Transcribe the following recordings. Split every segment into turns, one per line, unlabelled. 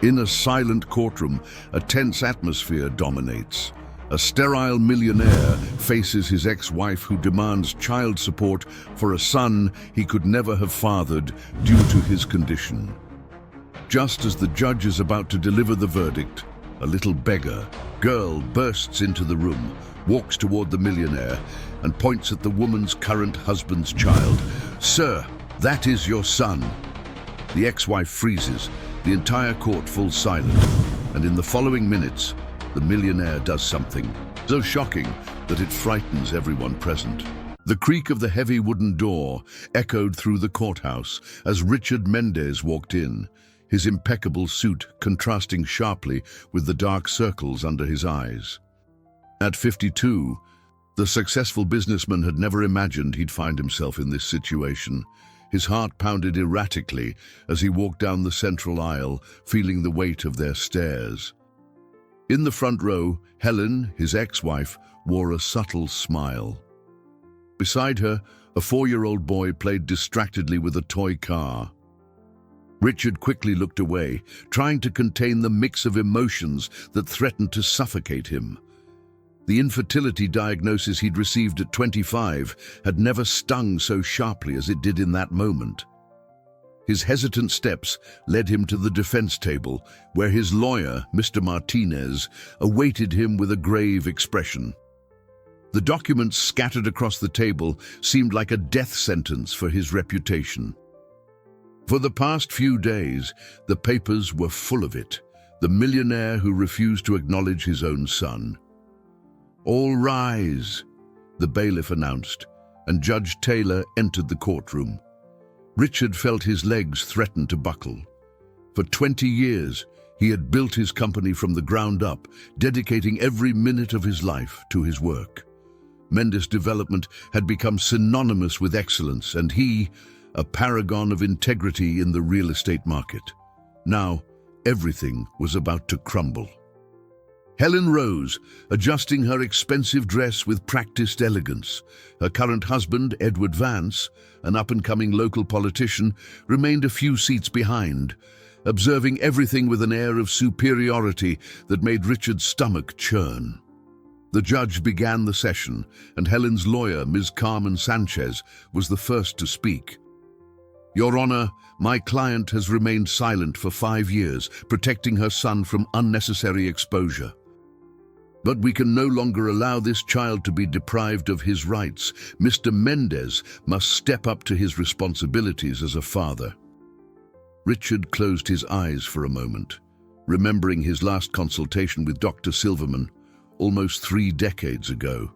In a silent courtroom, a tense atmosphere dominates. A sterile millionaire faces his ex-wife who demands child support for a son he could never have fathered due to his condition. Just as the judge is about to deliver the verdict, a little beggar girl bursts into the room, walks toward the millionaire, and points at the woman's current husband's child. "Sir, that is your son." The ex-wife freezes. The entire court falls silent, and in the following minutes, the millionaire does something so shocking that it frightens everyone present. The creak of the heavy wooden door echoed through the courthouse as Richard Mendez walked in, his impeccable suit contrasting sharply with the dark circles under his eyes. At 52, the successful businessman had never imagined he'd find himself in this situation. His heart pounded erratically as he walked down the central aisle, feeling the weight of their stares. In the front row, Helen, his ex-wife, wore a subtle smile. Beside her, a 4-year-old boy played distractedly with a toy car. Richard quickly looked away, trying to contain the mix of emotions that threatened to suffocate him. The infertility diagnosis he'd received at 25 had never stung so sharply as it did in that moment. His hesitant steps led him to the defense table, where his lawyer, Mr. Martinez, awaited him with a grave expression. The documents scattered across the table seemed like a death sentence for his reputation. For the past few days, the papers were full of it, the millionaire who refused to acknowledge his own son. "All rise," the bailiff announced, and Judge Taylor entered the courtroom. Richard felt his legs threaten to buckle. For 20 years, he had built his company from the ground up, dedicating every minute of his life to his work. Mendez Development had become synonymous with excellence, and he, a paragon of integrity in the real estate market. Now, everything was about to crumble. Helen rose, adjusting her expensive dress with practiced elegance. Her current husband, Edward Vance, an up-and-coming local politician, remained a few seats behind, observing everything with an air of superiority that made Richard's stomach churn. The judge began the session, and Helen's lawyer, Ms. Carmen Sanchez, was the first to speak. "Your Honor, my client has remained silent for 5 years, protecting her son from unnecessary exposure. But we can no longer allow this child to be deprived of his rights. Mr. Mendez must step up to his responsibilities as a father." Richard closed his eyes for a moment, remembering his last consultation with Dr. Silverman almost 3 decades ago.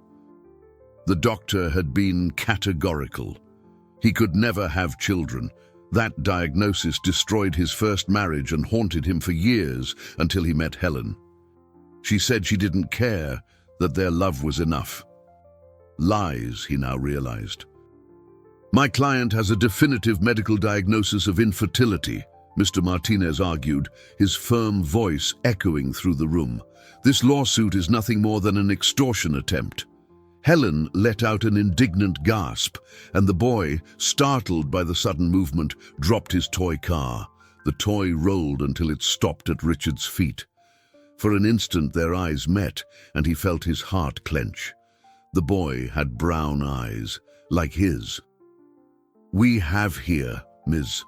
The doctor had been categorical. He could never have children. That diagnosis destroyed his first marriage and haunted him for years until he met Helen. She said she didn't care, that their love was enough. Lies, he now realized. "My client has a definitive medical diagnosis of infertility," Mr. Martinez argued, his firm voice echoing through the room. "This lawsuit is nothing more than an extortion attempt." Helen let out an indignant gasp, and the boy, startled by the sudden movement, dropped his toy car. The toy rolled until it stopped at Richard's feet. For an instant their eyes met, and he felt his heart clench. The boy had brown eyes, like his. "We have here, Ms."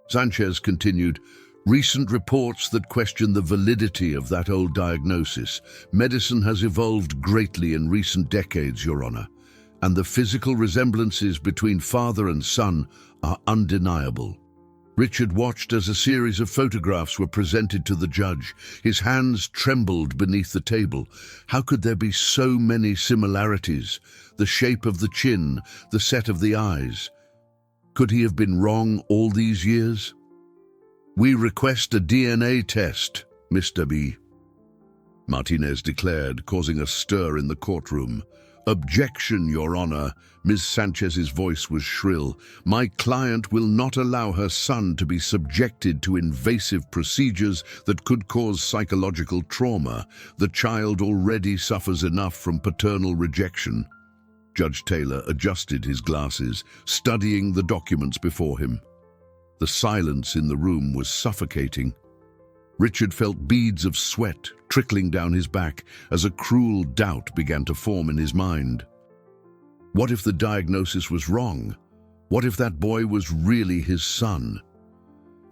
Sanchez continued, "Recent reports that question the validity of that old diagnosis. Medicine has evolved greatly in recent decades, Your Honor, and the physical resemblances between father and son are undeniable." Richard watched as a series of photographs were presented to the judge. His hands trembled beneath the table. How could there be so many similarities? The shape of the chin, the set of the eyes. Could he have been wrong all these years? "We request a DNA test, Mr. B." Martinez declared, causing a stir in the courtroom. "Objection, Your Honor." Ms. Sanchez's voice was shrill. "My client will not allow her son to be subjected to invasive procedures that could cause psychological trauma. The child already suffers enough from paternal rejection." Judge Taylor adjusted his glasses, studying the documents before him. The silence in the room was suffocating. Richard felt beads of sweat trickling down his back as a cruel doubt began to form in his mind. What if the diagnosis was wrong? What if that boy was really his son?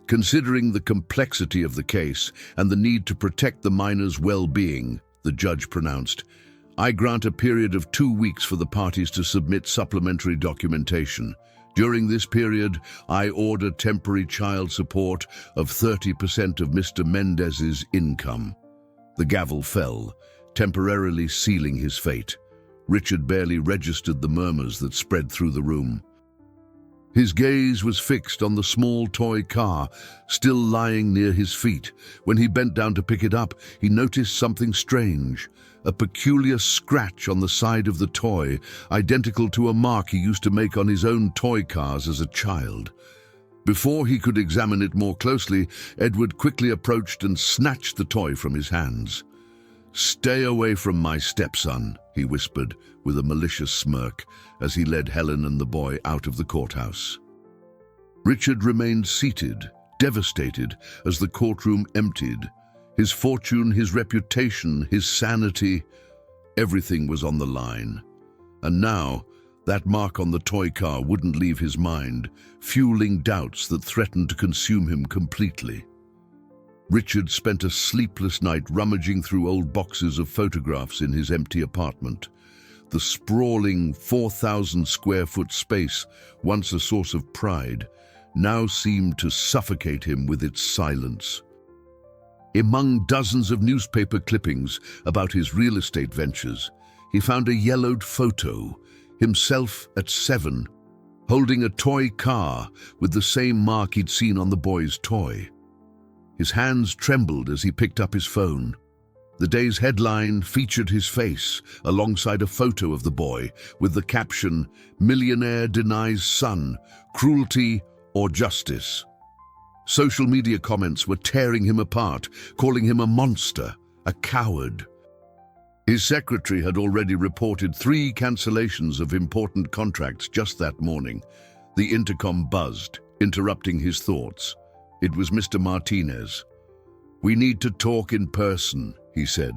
Considering the complexity of the case and the need to protect the minor's well-being, the judge pronounced, "I grant a period of 2 weeks for the parties to submit supplementary documentation. During this period, I order temporary child support of 30% of Mr. Mendez's income." The gavel fell, temporarily sealing his fate. Richard barely registered the murmurs that spread through the room. His gaze was fixed on the small toy car, still lying near his feet. When he bent down to pick it up, he noticed something strange. A peculiar scratch on the side of the toy, identical to a mark he used to make on his own toy cars as a child. Before he could examine it more closely, Edward quickly approached and snatched the toy from his hands. "Stay away from my stepson," he whispered with a malicious smirk as he led Helen and the boy out of the courthouse. Richard remained seated, devastated, as the courtroom emptied. His fortune, his reputation, his sanity, everything was on the line. And now, that mark on the toy car wouldn't leave his mind, fueling doubts that threatened to consume him completely. Richard spent a sleepless night rummaging through old boxes of photographs in his empty apartment. The sprawling 4,000-square-foot space, once a source of pride, now seemed to suffocate him with its silence. Among dozens of newspaper clippings about his real estate ventures, he found a yellowed photo, himself at 7, holding a toy car with the same mark he'd seen on the boy's toy. His hands trembled as he picked up his phone. The day's headline featured his face alongside a photo of the boy with the caption, "Millionaire denies son, cruelty or justice." Social media comments were tearing him apart, calling him a monster, a coward. His secretary had already reported 3 cancellations of important contracts just that morning. The intercom buzzed, interrupting his thoughts. It was Mr. Martinez. "We need to talk in person," he said,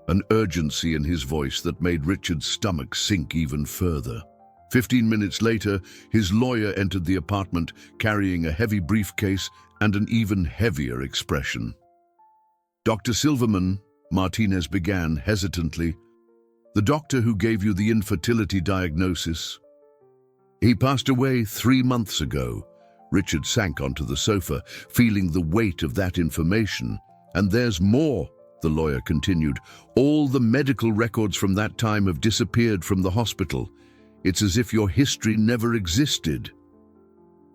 an urgency in his voice that made Richard's stomach sink even further. 15 minutes later, his lawyer entered the apartment carrying a heavy briefcase and an even heavier expression. "Dr. Silverman," Martinez began hesitantly, "the doctor who gave you the infertility diagnosis. He passed away 3 months ago." Richard sank onto the sofa, feeling the weight of that information. "And there's more," the lawyer continued. "All the medical records from that time have disappeared from the hospital. It's as if your history never existed."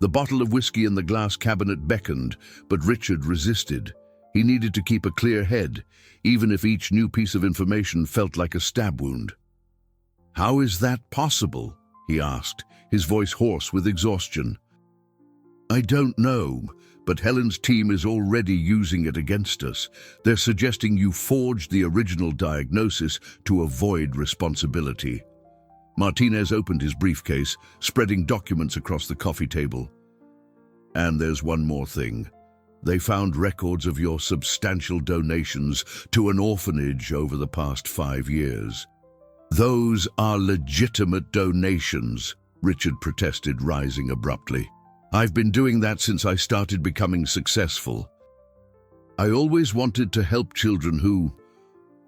The bottle of whiskey in the glass cabinet beckoned, but Richard resisted. He needed to keep a clear head, even if each new piece of information felt like a stab wound. "How is that possible?" he asked, his voice hoarse with exhaustion. "I don't know, but Helen's team is already using it against us. They're suggesting you forged the original diagnosis to avoid responsibility." Martinez opened his briefcase, spreading documents across the coffee table. "And there's one more thing. They found records of your substantial donations to an orphanage over the past 5 years. Those are legitimate donations," Richard protested, rising abruptly. "I've been doing that since I started becoming successful. I always wanted to help children who—"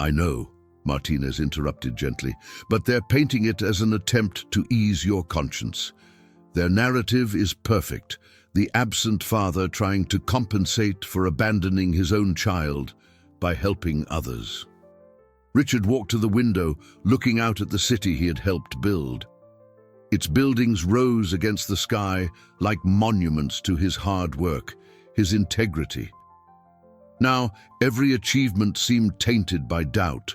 "I know," Martinez interrupted gently, "but they're painting it as an attempt to ease your conscience. Their narrative is perfect, the absent father trying to compensate for abandoning his own child by helping others." Richard walked to the window, looking out at the city he had helped build. Its buildings rose against the sky like monuments to his hard work, his integrity. Now, every achievement seemed tainted by doubt.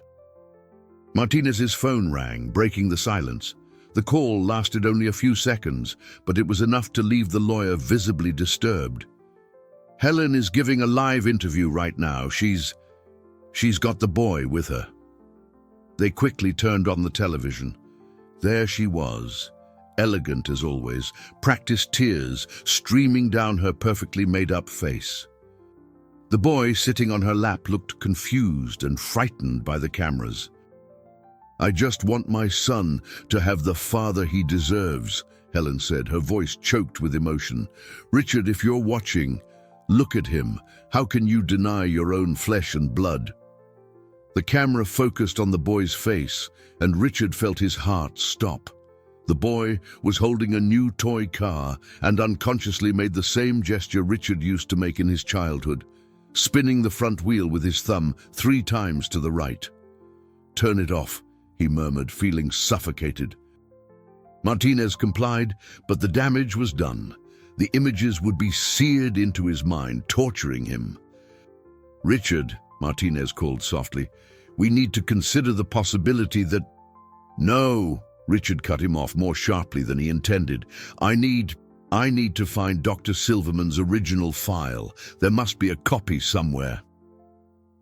Martinez's phone rang, breaking the silence. The call lasted only a few seconds, but it was enough to leave the lawyer visibly disturbed. "Helen is giving a live interview right now. She's got the boy with her." They quickly turned on the television. There she was, elegant as always, practiced tears streaming down her perfectly made-up face. The boy sitting on her lap looked confused and frightened by the cameras. "I just want my son to have the father he deserves," Helen said, her voice choked with emotion. "Richard, if you're watching, look at him. How can you deny your own flesh and blood?" The camera focused on the boy's face, and Richard felt his heart stop. The boy was holding a new toy car and unconsciously made the same gesture Richard used to make in his childhood, spinning the front wheel with his thumb 3 times to the right. "Turn it off," he murmured, feeling suffocated. Martinez complied, but the damage was done. The images would be seared into his mind, torturing him. "Richard," Martinez called softly, "we need to consider the possibility that—" "No," Richard cut him off more sharply than he intended. I need to find Dr. Silverman's original file. There must be a copy somewhere."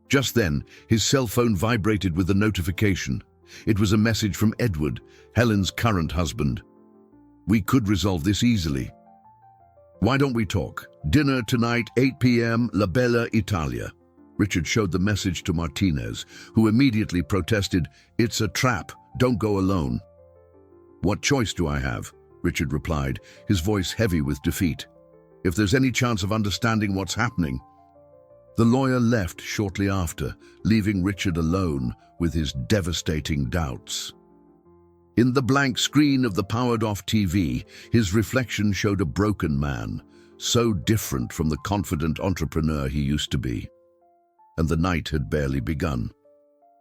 Just then, his cell phone vibrated with a notification. It was a message from Edward, Helen's current husband. "We could resolve this easily. Why don't we talk? Dinner tonight, 8 p.m., La Bella Italia." Richard showed the message to Martinez, who immediately protested, "It's a trap. Don't go alone." "What choice do I have?" Richard replied, his voice heavy with defeat. "If there's any chance of understanding what's happening." The lawyer left shortly after, leaving Richard alone with his devastating doubts. In the blank screen of the powered-off TV, his reflection showed a broken man, so different from the confident entrepreneur he used to be. And the night had barely begun.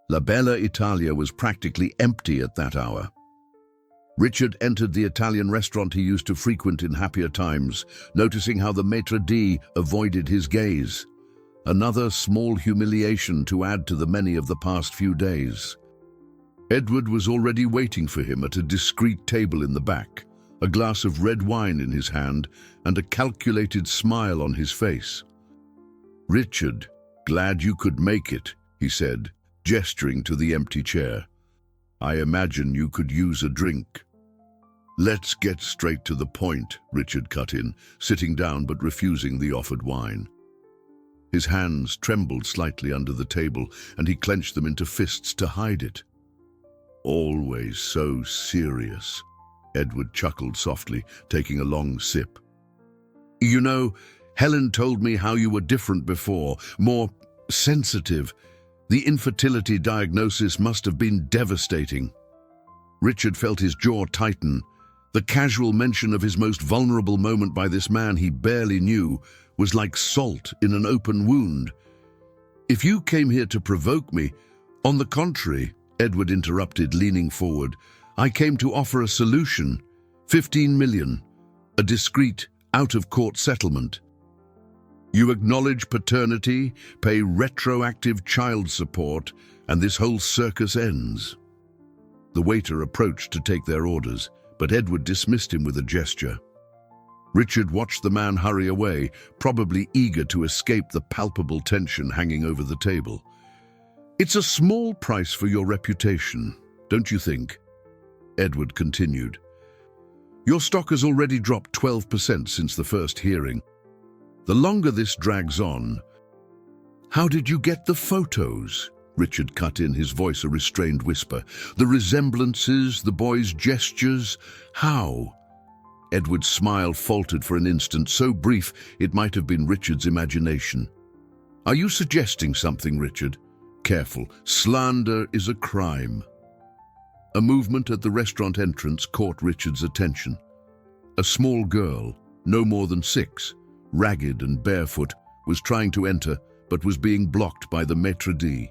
La Bella Italia was practically empty at that hour. Richard entered the Italian restaurant he used to frequent in happier times, noticing how the maitre d' avoided his gaze. Another small humiliation to add to the many of the past few days. Edward was already waiting for him at a discreet table in the back, a glass of red wine in his hand and a calculated smile on his face. "Richard, glad you could make it," he said, gesturing to the empty chair. "I imagine you could use a drink." "Let's get straight to the point," Richard cut in, sitting down but refusing the offered wine. His hands trembled slightly under the table, and he clenched them into fists to hide it. "Always so serious," Edward chuckled softly, taking a long sip. "You know, Helen told me how you were different before, more sensitive. The infertility diagnosis must have been devastating." Richard felt his jaw tighten. The casual mention of his most vulnerable moment by this man he barely knew was like salt in an open wound. "If you came here to provoke me—" "On the contrary," Edward interrupted, leaning forward, "I came to offer a solution. 15 million. A discreet, out-of-court settlement. You acknowledge paternity, pay retroactive child support, and this whole circus ends." The waiter approached to take their orders, but Edward dismissed him with a gesture. Richard watched the man hurry away, probably eager to escape the palpable tension hanging over the table. "It's a small price for your reputation, don't you think?" Edward continued. "Your stock has already dropped 12% since the first hearing. The longer this drags on—" "How did you get the photos?" Richard cut in, his voice a restrained whisper. "The resemblances, the boy's gestures, how?" Edward's smile faltered for an instant, so brief it might have been Richard's imagination. "Are you suggesting something, Richard?" "Careful. Slander is a crime." A movement at the restaurant entrance caught Richard's attention. A small girl, no more than 6, ragged and barefoot, was trying to enter, but was being blocked by the maitre d'.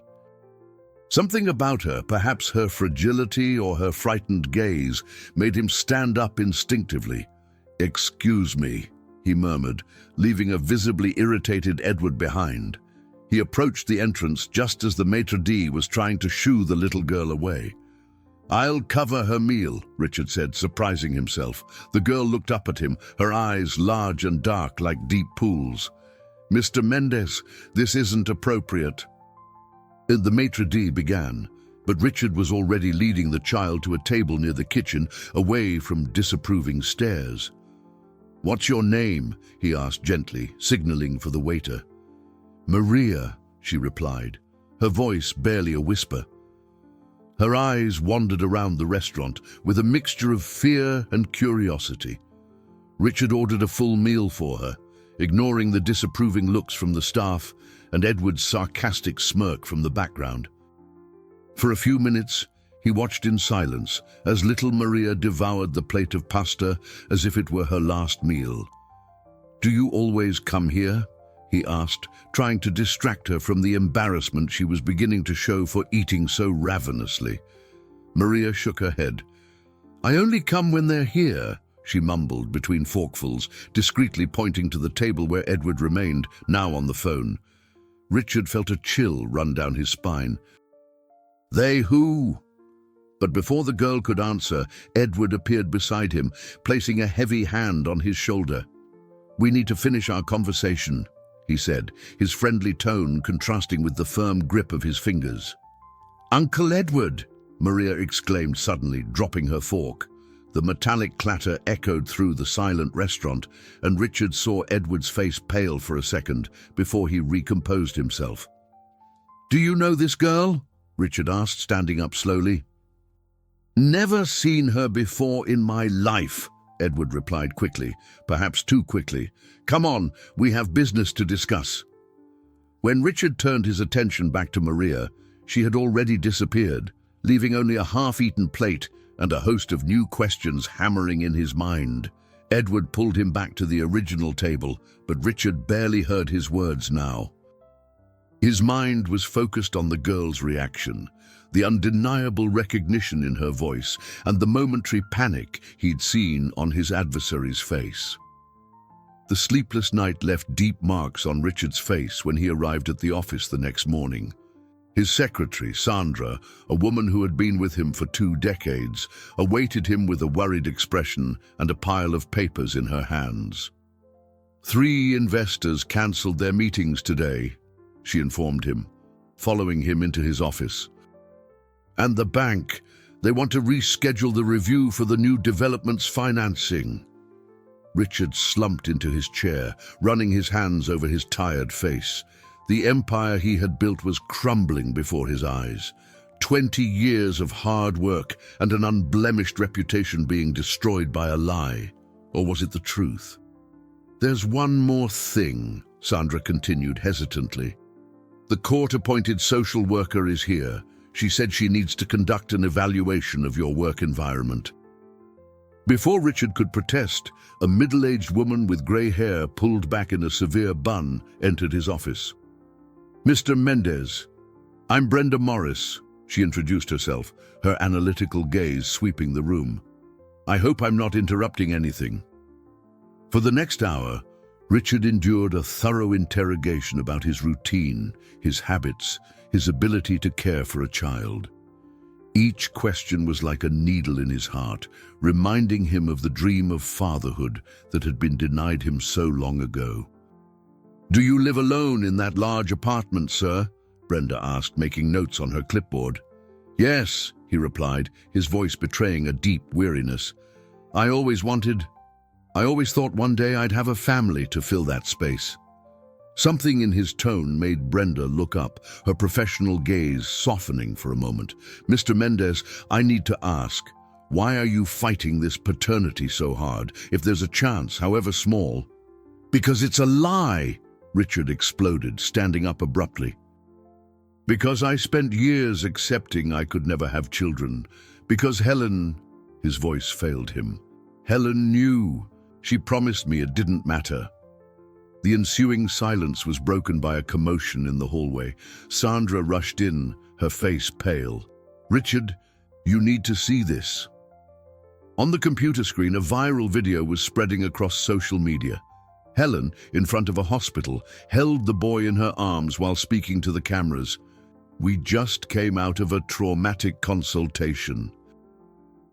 Something about her, perhaps her fragility or her frightened gaze, made him stand up instinctively. "Excuse me," he murmured, leaving a visibly irritated Edward behind. He approached the entrance just as the maitre d' was trying to shoo the little girl away. "I'll cover her meal," Richard said, surprising himself. The girl looked up at him, her eyes large and dark like deep pools. "Mr. Mendez, this isn't appropriate." The maitre d' began, but Richard was already leading the child to a table near the kitchen, away from disapproving stares. "What's your name?" he asked gently, signaling for the waiter. "Maria," she replied, her voice barely a whisper. Her eyes wandered around the restaurant with a mixture of fear and curiosity. Richard ordered a full meal for her, ignoring the disapproving looks from the staff and Edward's sarcastic smirk from the background. For a few minutes, he watched in silence as little Maria devoured the plate of pasta as if it were her last meal. "Do you always come here?" he asked, trying to distract her from the embarrassment she was beginning to show for eating so ravenously. Maria shook her head. "I only come when they're here," she mumbled between forkfuls, discreetly pointing to the table where Edward remained, now on the phone. Richard felt a chill run down his spine. "They who?" But before the girl could answer, Edward appeared beside him, placing a heavy hand on his shoulder. "We need to finish our conversation," he said, his friendly tone contrasting with the firm grip of his fingers. "Uncle Edward!" Maria exclaimed suddenly, dropping her fork. The metallic clatter echoed through the silent restaurant, and Richard saw Edward's face pale for a second before he recomposed himself. "Do you know this girl?" Richard asked, standing up slowly. "Never seen her before in my life," Edward replied quickly, perhaps too quickly. "Come on, we have business to discuss." When Richard turned his attention back to Maria, she had already disappeared, leaving only a half-eaten plate and a host of new questions hammering in his mind. Edward pulled him back to the original table, but Richard barely heard his words now. His mind was focused on the girl's reaction, the undeniable recognition in her voice, and the momentary panic he'd seen on his adversary's face. The sleepless night left deep marks on Richard's face when he arrived at the office the next morning. His secretary, Sandra, a woman who had been with him for 2 decades, awaited him with a worried expression and a pile of papers in her hands. 3 investors cancelled their meetings today, she informed him, following him into his office. "And the bank, they want to reschedule the review for the new development's financing." Richard slumped into his chair, running his hands over his tired face. The empire he had built was crumbling before his eyes. 20 years of hard work and an unblemished reputation being destroyed by a lie. Or was it the truth? "There's one more thing," Sandra continued hesitantly. "The court-appointed social worker is here. She said she needs to conduct an evaluation of your work environment." Before Richard could protest, a middle-aged woman with grey hair pulled back in a severe bun entered his office. "Mr. Mendez, I'm Brenda Morris," she introduced herself, her analytical gaze sweeping the room. "I hope I'm not interrupting anything." For the next hour, Richard endured a thorough interrogation about his routine, his habits, his ability to care for a child. Each question was like a needle in his heart, reminding him of the dream of fatherhood that had been denied him so long ago. "Do you live alone in that large apartment, sir?" Brenda asked, making notes on her clipboard. "Yes," he replied, his voice betraying a deep weariness. I always thought one day I'd have a family to fill that space." Something in his tone made Brenda look up, her professional gaze softening for a moment. "Mr. Mendez, I need to ask, why are you fighting this paternity so hard, if there's a chance, however small?" "Because it's a lie!" Richard exploded, standing up abruptly. "Because I spent years accepting I could never have children. Because Helen—" his voice failed him. "Helen knew. She promised me it didn't matter." The ensuing silence was broken by a commotion in the hallway. Sandra rushed in, her face pale. "Richard, you need to see this." On the computer screen, a viral video was spreading across social media. Helen, in front of a hospital, held the boy in her arms while speaking to the cameras. "We just came out of a traumatic consultation.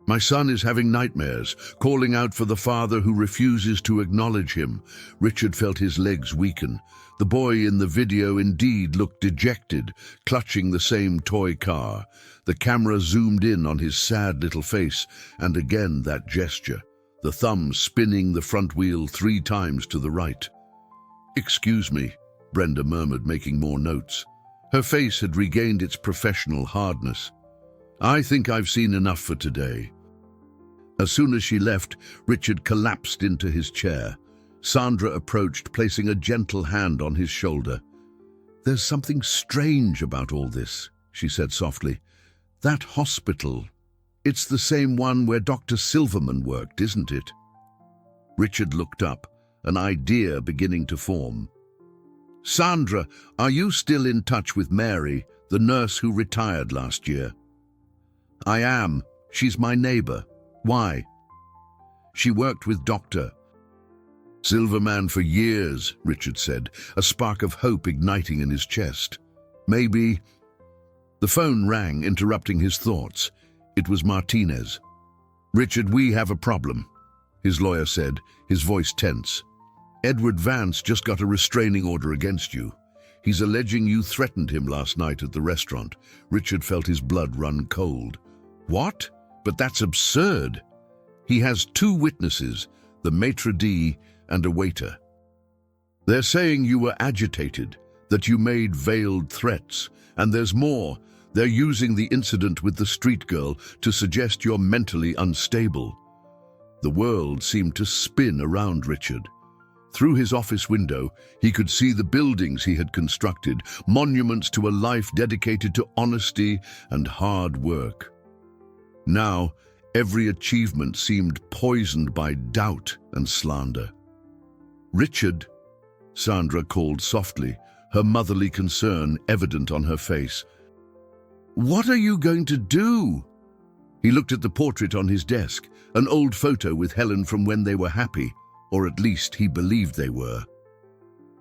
My son is having nightmares, calling out for the father who refuses to acknowledge him." Richard felt his legs weaken. The boy in the video indeed looked dejected, clutching the same toy car. The camera zoomed in on his sad little face, and again that gesture, the thumb spinning the front wheel 3 times to the right. "Excuse me," Brenda murmured, making more notes. Her face had regained its professional hardness. I think I've seen enough for today. As soon as she left, Richard collapsed into his chair. Sandra approached, placing a gentle hand on his shoulder. There's something strange about all this, she said softly. That hospital, it's the same one where Dr. Silverman worked, isn't it? Richard looked up, an idea beginning to form. Sandra, are you still in touch with Mary, the nurse who retired last year? I am. She's my neighbor. Why? She worked with Dr. Silverman for years, Richard said, a spark of hope igniting in his chest. Maybe... The phone rang, interrupting his thoughts. It was Martinez. Richard, we have a problem, his lawyer said, his voice tense. Edward Vance just got a restraining order against you. He's alleging you threatened him last night at the restaurant. Richard felt his blood run cold. What? But that's absurd. He has 2 witnesses, the maitre d' and a waiter. They're saying you were agitated, that you made veiled threats, and there's more. They're using the incident with the street girl to suggest you're mentally unstable. The world seemed to spin around Richard. Through his office window, he could see the buildings he had constructed, monuments to a life dedicated to honesty and hard work. Now, every achievement seemed poisoned by doubt and slander. Richard, Sandra called softly, her motherly concern evident on her face. What are you going to do? He looked at the portrait on his desk, an old photo with Helen from when they were happy, or at least he believed they were.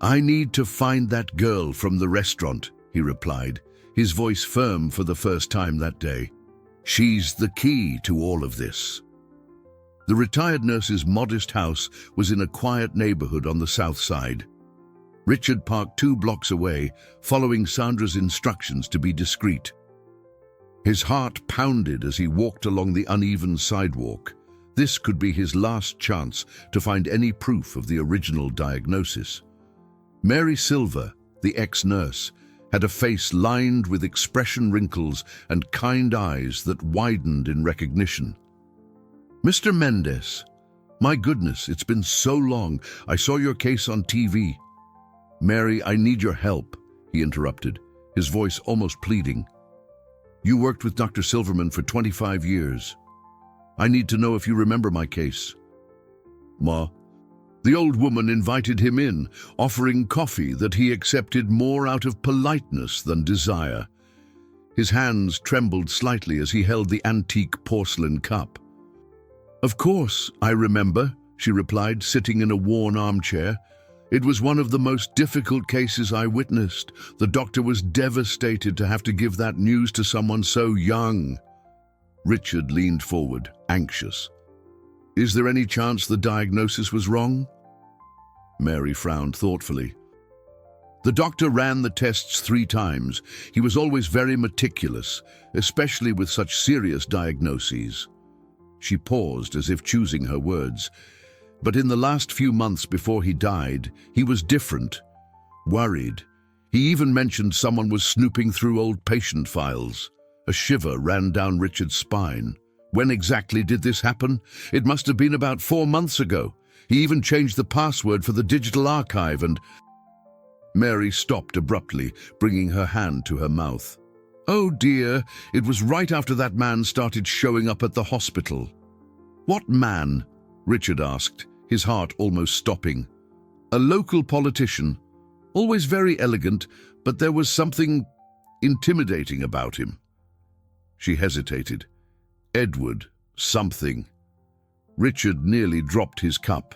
I need to find that girl from the restaurant, he replied, his voice firm for the first time that day. She's the key to all of this. The retired nurse's modest house was in a quiet neighborhood on the south side. Richard parked 2 blocks away, following Sandra's instructions to be discreet. His heart pounded as he walked along the uneven sidewalk. This could be his last chance to find any proof of the original diagnosis. Mary Silver, the ex-nurse, had a face lined with expression wrinkles and kind eyes that widened in recognition. Mr. Mendez, my goodness, it's been so long. I saw your case on TV. Mary, I need your help, he interrupted, his voice almost pleading. You worked with Dr. Silverman for 25 years. I need to know if you remember my case. Ma, the old woman invited him in, offering coffee that he accepted more out of politeness than desire. His hands trembled slightly as he held the antique porcelain cup. Of course, I remember, she replied, sitting in a worn armchair. It was one of the most difficult cases I witnessed. The doctor was devastated to have to give that news to someone so young. Richard leaned forward, anxious. Is there any chance the diagnosis was wrong? Mary frowned thoughtfully. The doctor ran the tests 3 times. He was always very meticulous, especially with such serious diagnoses. She paused as if choosing her words. But in the last few months before he died, he was different, worried. He even mentioned someone was snooping through old patient files. A shiver ran down Richard's spine. When exactly did this happen? It must have been about 4 months ago. He even changed the password for the digital archive and... Mary stopped abruptly, bringing her hand to her mouth. Oh dear, it was right after that man started showing up at the hospital. What man? Richard asked, his heart almost stopping. A local politician, always very elegant, but there was something intimidating about him. She hesitated. Edward, something. Richard nearly dropped his cup.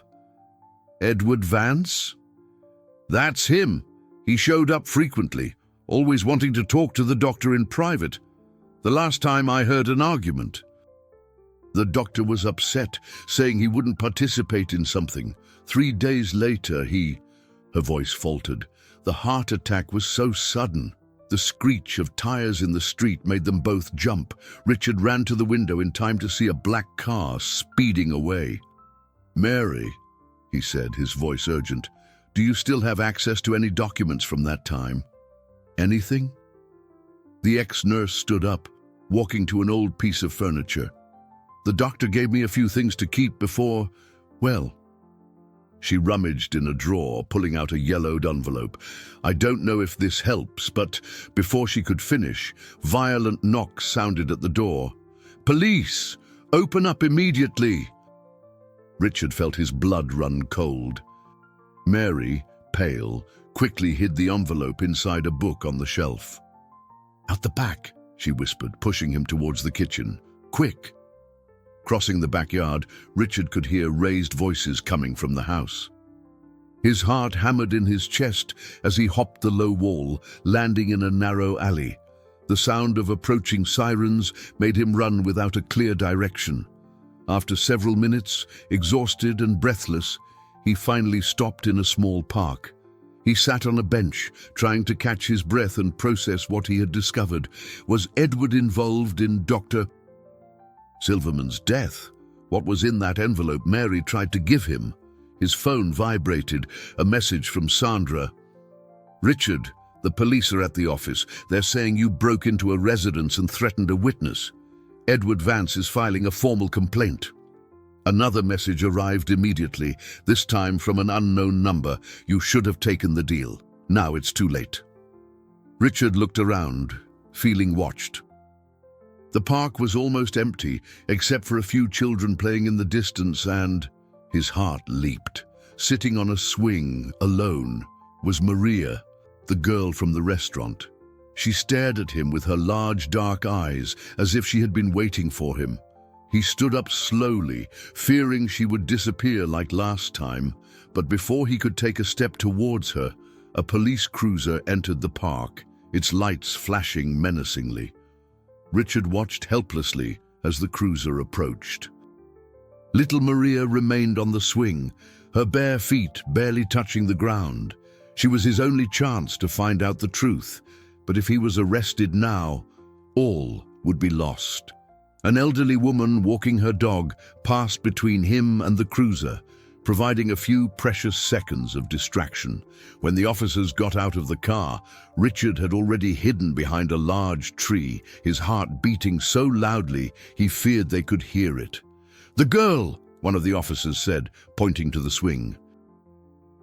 Edward Vance? That's him. He showed up frequently, always wanting to talk to the doctor in private. The last time I heard an argument. The doctor was upset, saying he wouldn't participate in something. 3 days later, Her voice faltered. The heart attack was so sudden. The screech of tires in the street made them both jump. Richard ran to the window in time to see a black car speeding away. Mary, he said, his voice urgent, Do you still have access to any documents from that time? Anything? The ex-nurse stood up, walking to an old piece of furniture. The doctor gave me a few things to keep before, well... She rummaged in a drawer, pulling out a yellowed envelope. I don't know if this helps, but before she could finish, violent knocks sounded at the door. Police! Open up immediately! Richard felt his blood run cold. Mary, pale, quickly hid the envelope inside a book on the shelf. Out the back, she whispered, pushing him towards the kitchen. Quick! Crossing the backyard, Richard could hear raised voices coming from the house. His heart hammered in his chest as he hopped the low wall, landing in a narrow alley. The sound of approaching sirens made him run without a clear direction. After several minutes, exhausted and breathless, he finally stopped in a small park. He sat on a bench, trying to catch his breath and process what he had discovered. Was Edward involved in Dr. Silverman's death? What was in that envelope Mary tried to give him? His phone vibrated, a message from Sandra. Richard, the police are at the office. They're saying you broke into a residence and threatened a witness. Edward Vance is filing a formal complaint. Another message arrived immediately, this time from an unknown number. You should have taken the deal. Now it's too late. Richard looked around, feeling watched. The park was almost empty, except for a few children playing in the distance, and his heart leaped. Sitting on a swing, alone, was Maria, the girl from the restaurant. She stared at him with her large dark eyes, as if she had been waiting for him. He stood up slowly, fearing she would disappear like last time, but before he could take a step towards her, a police cruiser entered the park, its lights flashing menacingly. Richard watched helplessly as the cruiser approached. Little Maria remained on the swing, her bare feet barely touching the ground. She was his only chance to find out the truth, but if he was arrested now, all would be lost. An elderly woman walking her dog passed between him and the cruiser, providing a few precious seconds of distraction. When the officers got out of the car, Richard had already hidden behind a large tree, his heart beating so loudly he feared they could hear it. "The girl!" one of the officers said, pointing to the swing.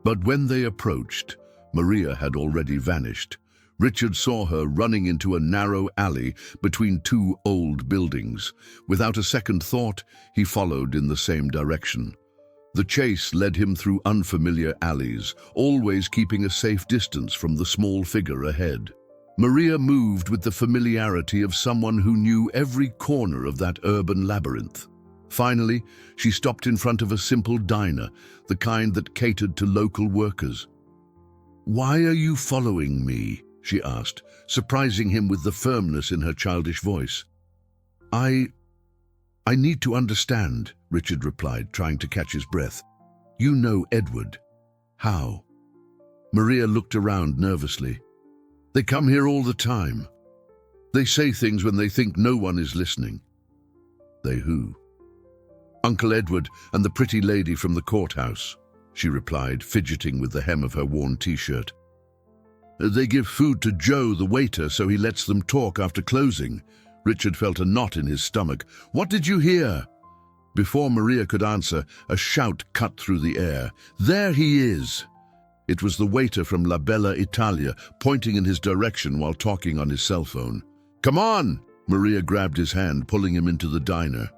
But when they approached, Maria had already vanished. Richard saw her running into a narrow alley between two old buildings. Without a second thought, he followed in the same direction. The chase led him through unfamiliar alleys, always keeping a safe distance from the small figure ahead. Maria moved with the familiarity of someone who knew every corner of that urban labyrinth. Finally, she stopped in front of a simple diner, the kind that catered to local workers. "Why are you following me?" she asked, surprising him with the firmness in her childish voice. I need to understand," Richard replied, trying to catch his breath. "You know Edward. How?" Maria looked around nervously. "They come here all the time. They say things when they think no one is listening." "They who?" "Uncle Edward and the pretty lady from the courthouse," she replied, fidgeting with the hem of her worn t-shirt. "They give food to Joe, the waiter, so he lets them talk after closing." Richard felt a knot in his stomach. "What did you hear?" Before Maria could answer, a shout cut through the air. "There he is!" It was the waiter from La Bella Italia, pointing in his direction while talking on his cell phone. "Come on!" Maria grabbed his hand, pulling him into the diner.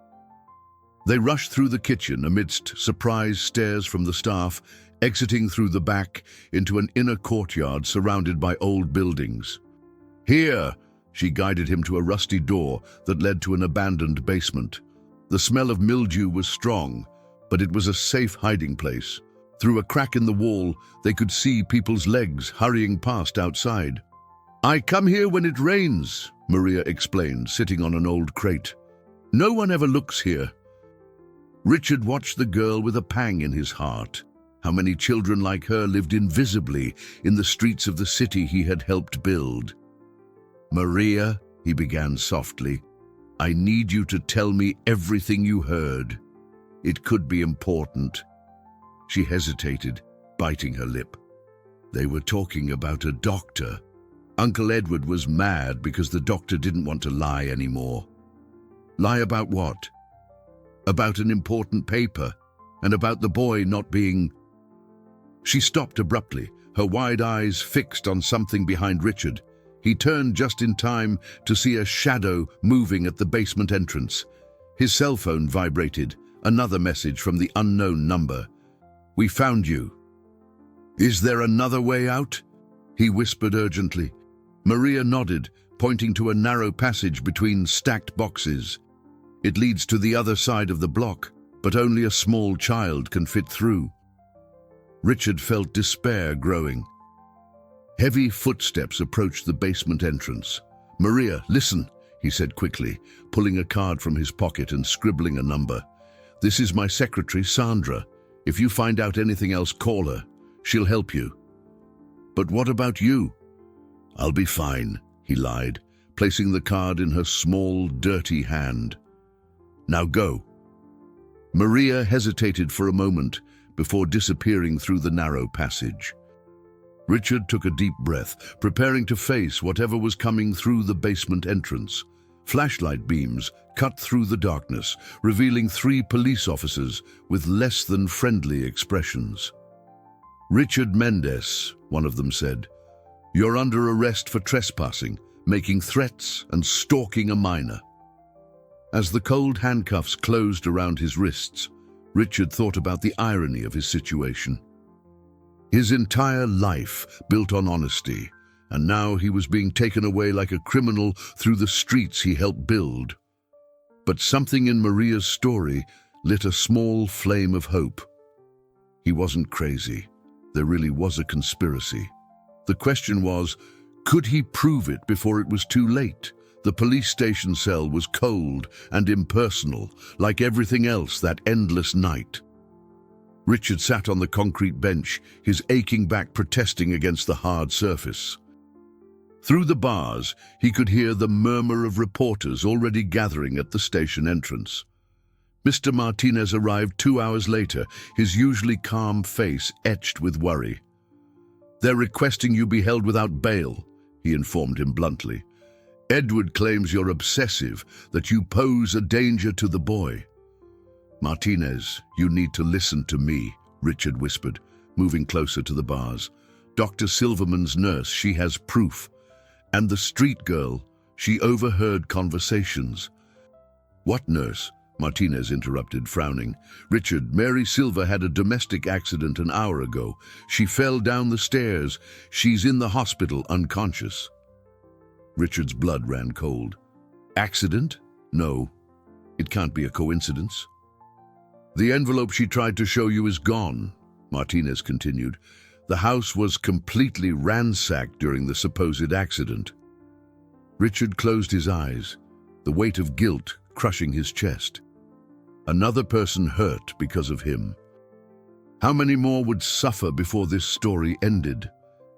They rushed through the kitchen amidst surprised stares from the staff, exiting through the back into an inner courtyard surrounded by old buildings. "Here!" She guided him to a rusty door that led to an abandoned basement. The smell of mildew was strong, but it was a safe hiding place. Through a crack in the wall, they could see people's legs hurrying past outside. "I come here when it rains," Maria explained, sitting on an old crate. "No one ever looks here." Richard watched the girl with a pang in his heart. How many children like her lived invisibly in the streets of the city he had helped build? "Maria," he began softly, "I need you to tell me everything you heard. It could be important." She hesitated, biting her lip. They were talking about a doctor. Uncle Edward was mad because the doctor didn't want to lie anymore. Lie about what? About an important paper, and about the boy not being... She stopped abruptly, her wide eyes fixed on something behind Richard. He turned just in time to see a shadow moving at the basement entrance. His cell phone vibrated, another message from the unknown number. "We found you." "Is there another way out?" he whispered urgently. Maria nodded, pointing to a narrow passage between stacked boxes. "It leads to the other side of the block, but only a small child can fit through." Richard felt despair growing. Heavy footsteps approached the basement entrance. "Maria, listen," he said quickly, pulling a card from his pocket and scribbling a number. "This is my secretary, Sandra. If you find out anything else, call her. She'll help you." "But what about you?" "I'll be fine," he lied, placing the card in her small, dirty hand. "Now go." Maria hesitated for a moment before disappearing through the narrow passage. Richard took a deep breath, preparing to face whatever was coming through the basement entrance. Flashlight beams cut through the darkness, revealing 3 police officers with less than friendly expressions. "Richard Mendez," one of them said. "You're under arrest for trespassing, making threats, and stalking a minor." As the cold handcuffs closed around his wrists, Richard thought about the irony of his situation. His entire life built on honesty, and now he was being taken away like a criminal through the streets he helped build. But something in Maria's story lit a small flame of hope. He wasn't crazy. There really was a conspiracy. The question was, could he prove it before it was too late? The police station cell was cold and impersonal, like everything else that endless night. Richard sat on the concrete bench, his aching back protesting against the hard surface. Through the bars, he could hear the murmur of reporters already gathering at the station entrance. Mr. Martinez arrived 2 hours later, his usually calm face etched with worry. "They're requesting you be held without bail," he informed him bluntly. "Edward claims you're obsessive, that you pose a danger to the boy." "Martinez, you need to listen to me," Richard whispered, moving closer to the bars. "Dr. Silverman's nurse, she has proof. And the street girl, she overheard conversations." "What nurse?" Martinez interrupted, frowning. "Richard, Mary Silver had a domestic accident an hour ago. She fell down the stairs. She's in the hospital, unconscious." Richard's blood ran cold. "Accident? No. It can't be a coincidence." "The envelope she tried to show you is gone," Martinez continued. "The house was completely ransacked during the supposed accident." Richard closed his eyes, the weight of guilt crushing his chest. Another person hurt because of him. How many more would suffer before this story ended?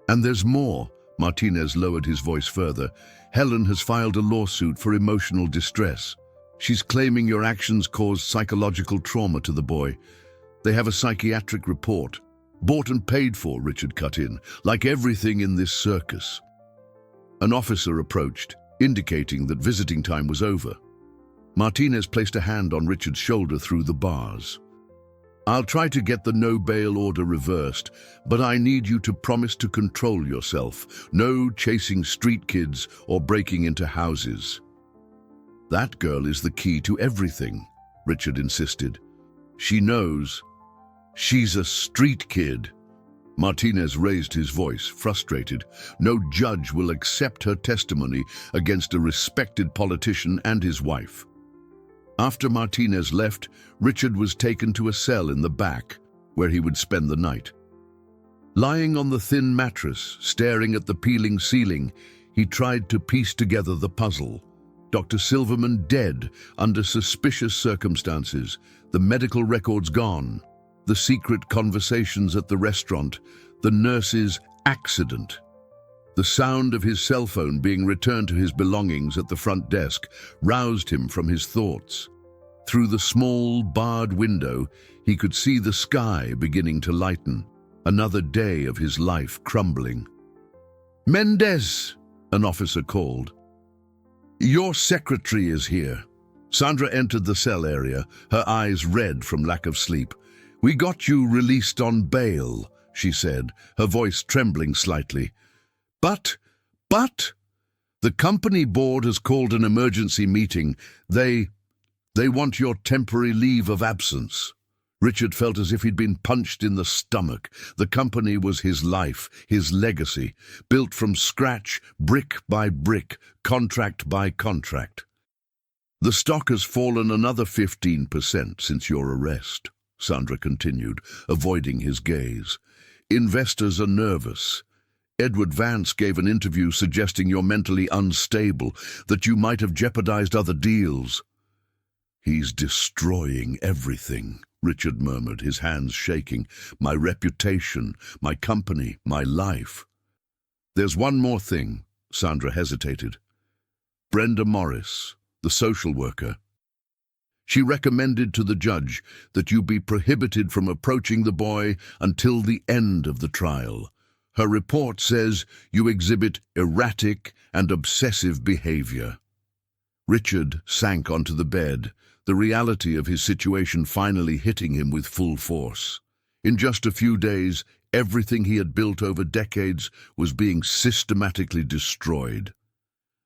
"And there's more." Martinez lowered his voice further. "Helen has filed a lawsuit for emotional distress. She's claiming your actions caused psychological trauma to the boy. They have a psychiatric report. Bought and paid for," Richard cut in, "like everything in this circus." An officer approached, indicating that visiting time was over. Martinez placed a hand on Richard's shoulder through the bars. "I'll try to get the no-bail order reversed, but I need you to promise to control yourself. No chasing street kids or breaking into houses." "That girl is the key to everything," Richard insisted. "She knows. She's a street kid." Martinez raised his voice, frustrated. "No judge will accept her testimony against a respected politician and his wife." After Martinez left, Richard was taken to a cell in the back, where he would spend the night. Lying on the thin mattress, staring at the peeling ceiling, he tried to piece together the puzzle. Dr. Silverman dead under suspicious circumstances, the medical records gone, the secret conversations at the restaurant, the nurse's accident. The sound of his cell phone being returned to his belongings at the front desk roused him from his thoughts. Through the small, barred window, he could see the sky beginning to lighten. Another day of his life crumbling. "Mendez," an officer called. "Your secretary is here." Sandra entered the cell area, her eyes red from lack of sleep. "We got you released on bail," she said, her voice trembling slightly. But, the company board has called an emergency meeting. They want your temporary leave of absence." Richard felt as if he'd been punched in the stomach. The company was his life, his legacy, built from scratch, brick by brick, contract by contract. "The stock has fallen another 15% since your arrest," Sandra continued, avoiding his gaze. "Investors are nervous. Edward Vance gave an interview suggesting you're mentally unstable, that you might have jeopardized other deals." "He's destroying everything," Richard murmured, his hands shaking. "My reputation, my company, my life." "There's one more thing," Sandra hesitated. "Brenda Morris, the social worker. She recommended to the judge that you be prohibited from approaching the boy until the end of the trial. Her report says you exhibit erratic and obsessive behavior." Richard sank onto the bed, the reality of his situation finally hitting him with full force. In just a few days, everything he had built over decades was being systematically destroyed.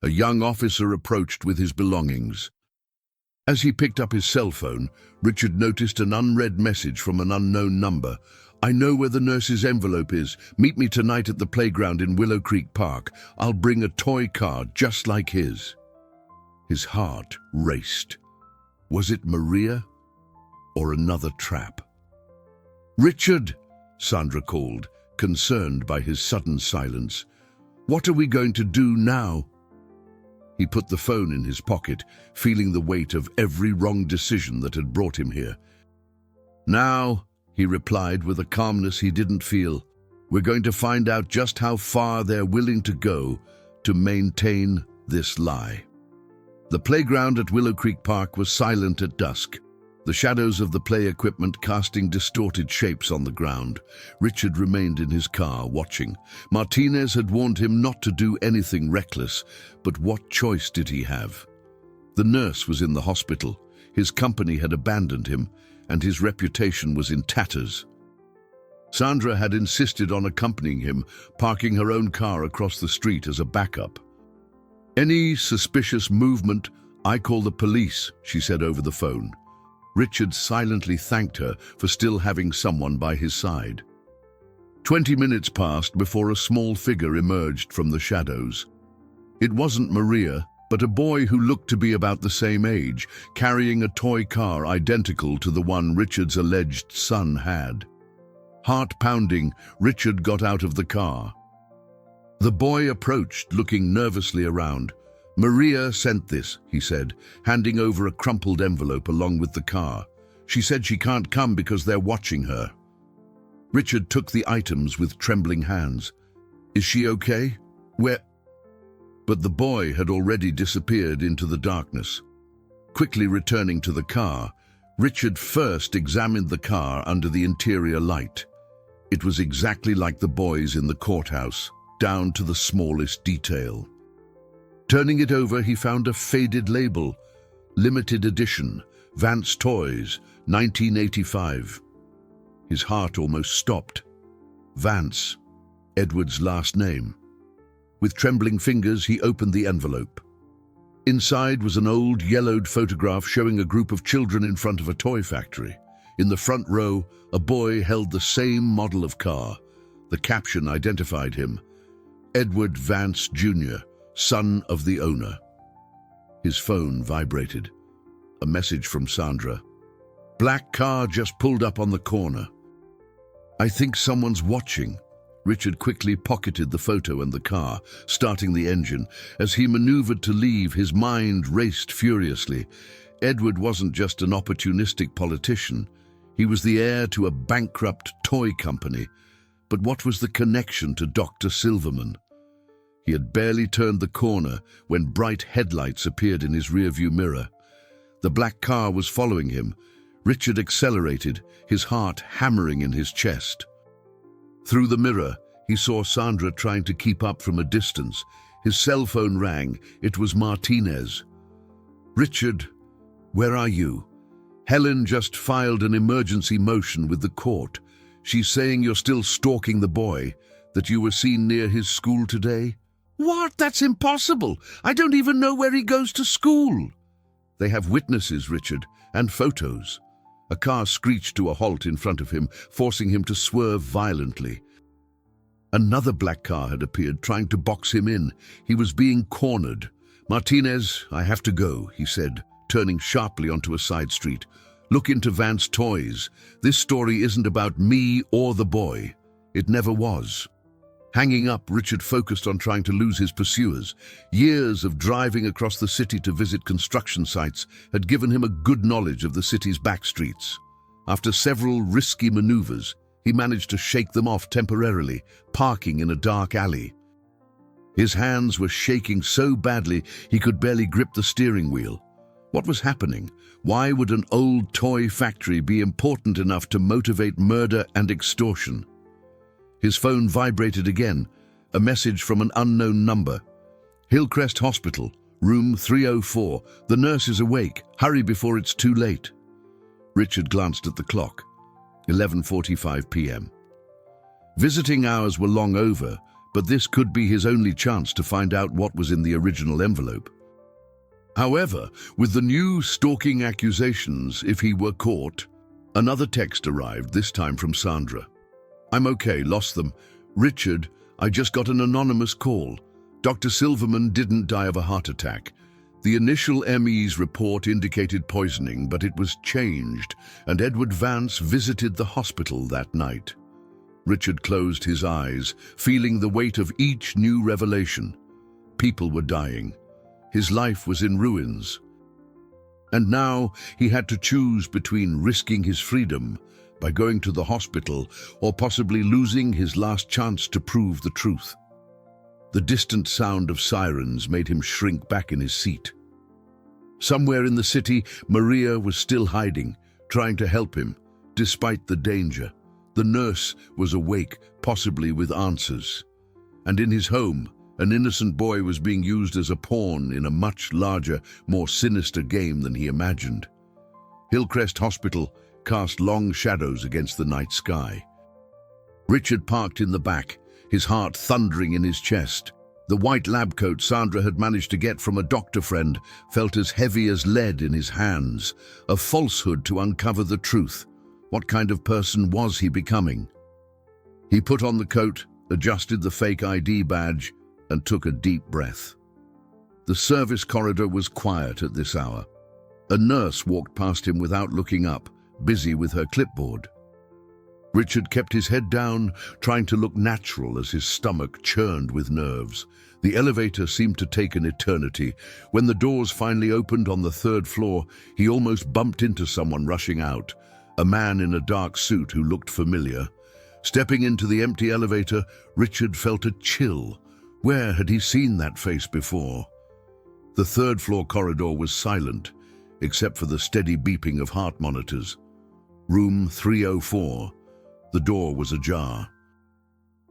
A young officer approached with his belongings. As he picked up his cell phone, Richard noticed an unread message from an unknown number. "I know where the nurse's envelope is. Meet me tonight at the playground in Willow Creek Park. I'll bring a toy car just like his." His heart raced. Was it Maria or another trap? "Richard," Sandra called, concerned by his sudden silence. "What are we going to do now?" He put the phone in his pocket, feeling the weight of every wrong decision that had brought him here. "Now," he replied with a calmness he didn't feel, "we're going to find out just how far they're willing to go to maintain this lie." The playground at Willow Creek Park was silent at dusk, the shadows of the play equipment casting distorted shapes on the ground. Richard remained in his car, watching. Martinez had warned him not to do anything reckless, but what choice did he have? The nurse was in the hospital, his company had abandoned him, and his reputation was in tatters. Sandra had insisted on accompanying him, parking her own car across the street as a backup. "Any suspicious movement, I call the police," she said over the phone. Richard silently thanked her for still having someone by his side. 20 minutes passed before a small figure emerged from the shadows. It wasn't Maria, but a boy who looked to be about the same age, carrying a toy car identical to the one Richard's alleged son had. Heart pounding, Richard got out of the car. The boy approached, looking nervously around. "Maria sent this," he said, handing over a crumpled envelope along with the car. "She said she can't come because they're watching her." Richard took the items with trembling hands. "Is she okay? Where?" But the boy had already disappeared into the darkness. Quickly returning to the car, Richard first examined the car under the interior light. It was exactly like the boy's in the courthouse, down to the smallest detail. Turning it over, he found a faded label, "Limited Edition, Vance Toys, 1985. His heart almost stopped. Vance, Edward's last name. With trembling fingers, he opened the envelope. Inside was an old, yellowed photograph showing a group of children in front of a toy factory. In the front row, a boy held the same model of car. The caption identified him: Edward Vance, Jr., son of the owner. His phone vibrated. A message from Sandra. "Black car just pulled up on the corner. I think someone's watching." Richard quickly pocketed the photo and the car, starting the engine. As he maneuvered to leave, his mind raced furiously. Edward wasn't just an opportunistic politician. He was the heir to a bankrupt toy company. But what was the connection to Dr. Silverman? He had barely turned the corner when bright headlights appeared in his rearview mirror. The black car was following him. Richard accelerated, his heart hammering in his chest. Through the mirror, he saw Sandra trying to keep up from a distance. His cell phone rang. It was Martinez. "Richard, where are you? Helen just filed an emergency motion with the court. She's saying you're still stalking the boy, that you were seen near his school today." "What? That's impossible. I don't even know where he goes to school." "They have witnesses, Richard, and photos." A car screeched to a halt in front of him, forcing him to swerve violently. Another black car had appeared, trying to box him in. He was being cornered. "Martinez, I have to go," he said, turning sharply onto a side street. "Look into Vance Toys. This story isn't about me or the boy. It never was." Hanging up, Richard focused on trying to lose his pursuers. Years of driving across the city to visit construction sites had given him a good knowledge of the city's back streets. After several risky maneuvers, he managed to shake them off temporarily, parking in a dark alley. His hands were shaking so badly he could barely grip the steering wheel. What was happening? Why would an old toy factory be important enough to motivate murder and extortion? His phone vibrated again, a message from an unknown number. "Hillcrest Hospital, room 304. The nurse is awake. Hurry before it's too late." Richard glanced at the clock. 11:45 p.m. Visiting hours were long over, but this could be his only chance to find out what was in the original envelope. However, with the new stalking accusations, if he were caught, another text arrived, this time from Sandra. "I'm okay, lost them. Richard, I just got an anonymous call. Dr. Silverman didn't die of a heart attack. The initial ME's report indicated poisoning, but it was changed, and Edward Vance visited the hospital that night." Richard closed his eyes, feeling the weight of each new revelation. People were dying. His life was in ruins. And now he had to choose between risking his freedom by going to the hospital or possibly losing his last chance to prove the truth. The distant sound of sirens made him shrink back in his seat. Somewhere in the city, Maria was still hiding, trying to help him, despite the danger. The nurse was awake, possibly with answers. And in his home, an innocent boy was being used as a pawn in a much larger, more sinister game than he imagined. Hillcrest Hospital cast long shadows against the night sky. Richard parked in the back, his heart thundering in his chest. The white lab coat Sandra had managed to get from a doctor friend felt as heavy as lead in his hands, a falsehood to uncover the truth. What kind of person was he becoming? He put on the coat, adjusted the fake ID badge, and took a deep breath. The service corridor was quiet at this hour. A nurse walked past him without looking up, busy with her clipboard. Richard kept his head down, trying to look natural as his stomach churned with nerves. The elevator seemed to take an eternity. When the doors finally opened on the third floor, he almost bumped into someone rushing out, a man in a dark suit who looked familiar. Stepping into the empty elevator, Richard felt a chill. Where had he seen that face before? The third floor corridor was silent, except for the steady beeping of heart monitors. Room 304. The door was ajar.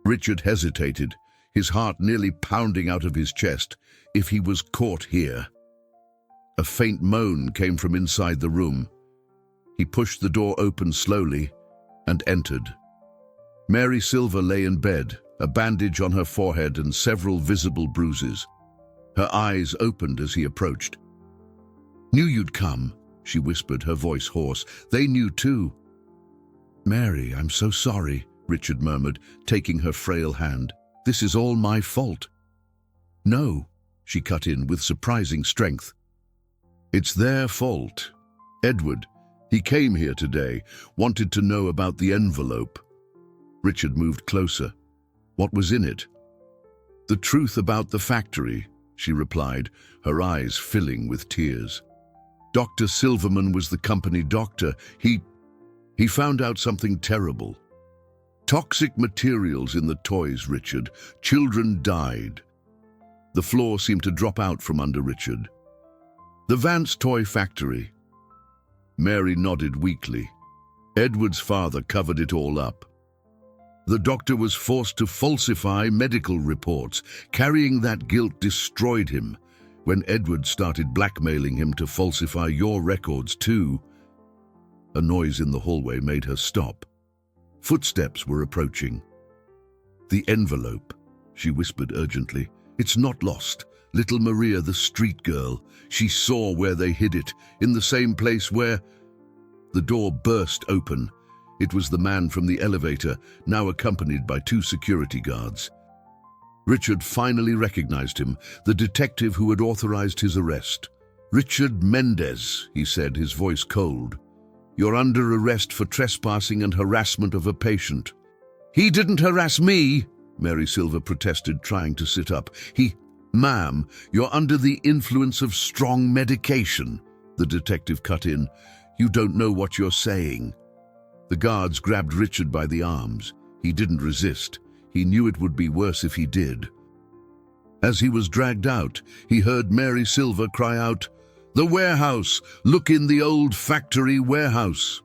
Richard hesitated, his heart nearly pounding out of his chest. If he was caught here. A faint moan came from inside the room. He pushed the door open slowly and entered. Mary Silver lay in bed, a bandage on her forehead and several visible bruises. Her eyes opened as he approached. "Knew you'd come," she whispered, her voice hoarse. "They knew too." "Mary, I'm so sorry," Richard murmured, taking her frail hand. "This is all my fault." "No," she cut in with surprising strength. "It's their fault. Edward, he came here today, wanted to know about the envelope." Richard moved closer. "What was in it?" "The truth about the factory," she replied, her eyes filling with tears. "Dr. Silverman was the company doctor. He found out something terrible. Toxic materials in the toys, Richard. Children died." The floor seemed to drop out from under Richard. "The Vance toy factory." Mary nodded weakly. "Edward's father covered it all up." The doctor was forced to falsify medical reports. Carrying that guilt destroyed him. When Edward started blackmailing him to falsify your records too. A noise in the hallway made her stop. Footsteps were approaching. "The envelope," she whispered urgently. "It's not lost. Little Maria, the street girl. She saw where they hid it, in the same place where—" The door burst open. It was the man from the elevator, now accompanied by 2 security guards. Richard finally recognized him, the detective who had authorized his arrest. "Richard Mendez," he said, his voice cold. "You're under arrest for trespassing and harassment of a patient." "He didn't harass me," Mary Silver protested, trying to sit up. "Ma'am, you're under the influence of strong medication," the detective cut in. "You don't know what you're saying." The guards grabbed Richard by the arms. He didn't resist. He knew it would be worse if he did. As he was dragged out, he heard Mary Silver cry out, "The warehouse! Look in the old factory warehouse!"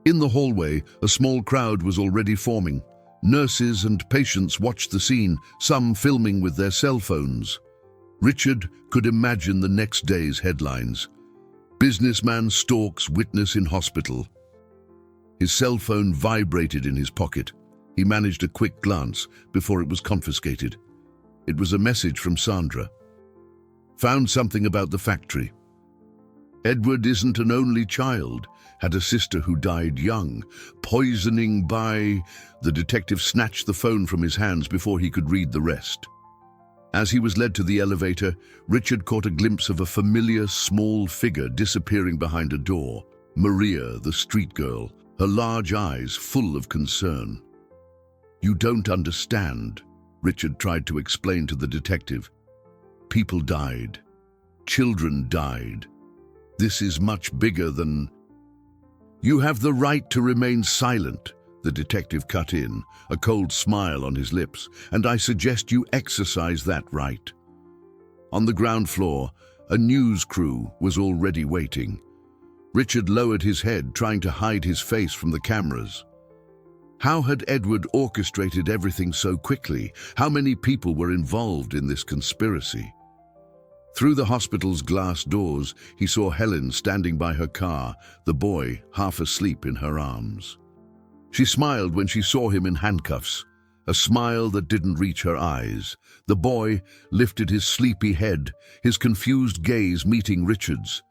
In the hallway, a small crowd was already forming. Nurses and patients watched the scene, some filming with their cell phones. Richard could imagine the next day's headlines. "Businessman stalks witness in hospital." His cell phone vibrated in his pocket. He managed a quick glance before it was confiscated. It was a message from Sandra. "Found something about the factory. Edward isn't an only child. Had a sister who died young. Poisoning by—" The detective snatched the phone from his hands before he could read the rest. As he was led to the elevator, Richard caught a glimpse of a familiar small figure disappearing behind a door. Maria, the street girl, her large eyes full of concern. "You don't understand," Richard tried to explain to the detective. "People died. Children died. This is much bigger than—" "You have the right to remain silent," the detective cut in, a cold smile on his lips, "and I suggest you exercise that right." On the ground floor, a news crew was already waiting. Richard lowered his head, trying to hide his face from the cameras. How had Edward orchestrated everything so quickly? How many people were involved in this conspiracy? Through the hospital's glass doors, he saw Helen standing by her car, the boy half asleep in her arms. She smiled when she saw him in handcuffs, a smile that didn't reach her eyes. The boy lifted his sleepy head, his confused gaze meeting Richard's.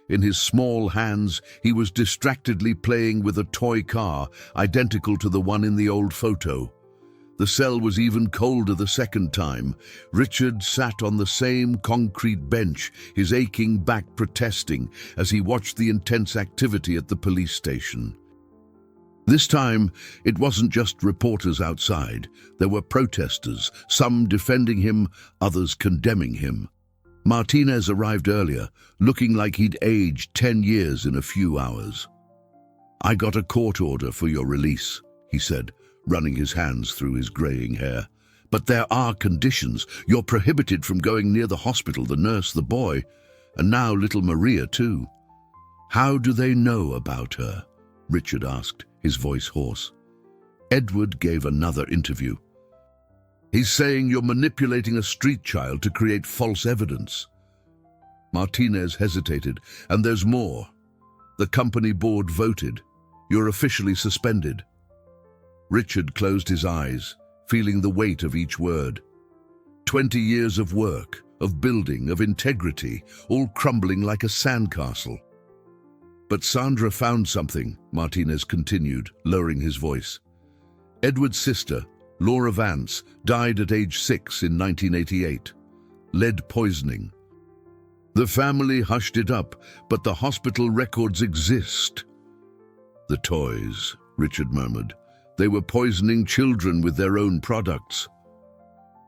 In his small hands, he was distractedly playing with a toy car, identical to the one in the old photo. The cell was even colder the second time. Richard sat on the same concrete bench, his aching back protesting, as he watched the intense activity at the police station. This time, it wasn't just reporters outside. There were protesters, some defending him, others condemning him. Martinez arrived earlier, looking like he'd aged 10 years in a few hours. "I got a court order for your release," he said, running his hands through his graying hair. "But there are conditions. You're prohibited from going near the hospital, the nurse, the boy, and now little Maria too." "How do they know about her?" Richard asked, his voice hoarse. Edward gave another interview. "He's saying you're manipulating a street child to create false evidence." Martinez hesitated. "And there's more. The company board voted. You're officially suspended." Richard closed his eyes, feeling the weight of each word. 20 years of work, of building, of integrity, all crumbling like a sandcastle. "But Sandra found something," Martinez continued, lowering his voice. "Edward's sister, Laura Vance, died at age 6 in 1988. Lead poisoning. The family hushed it up, but the hospital records exist." "The toys," Richard murmured. "They were poisoning children with their own products."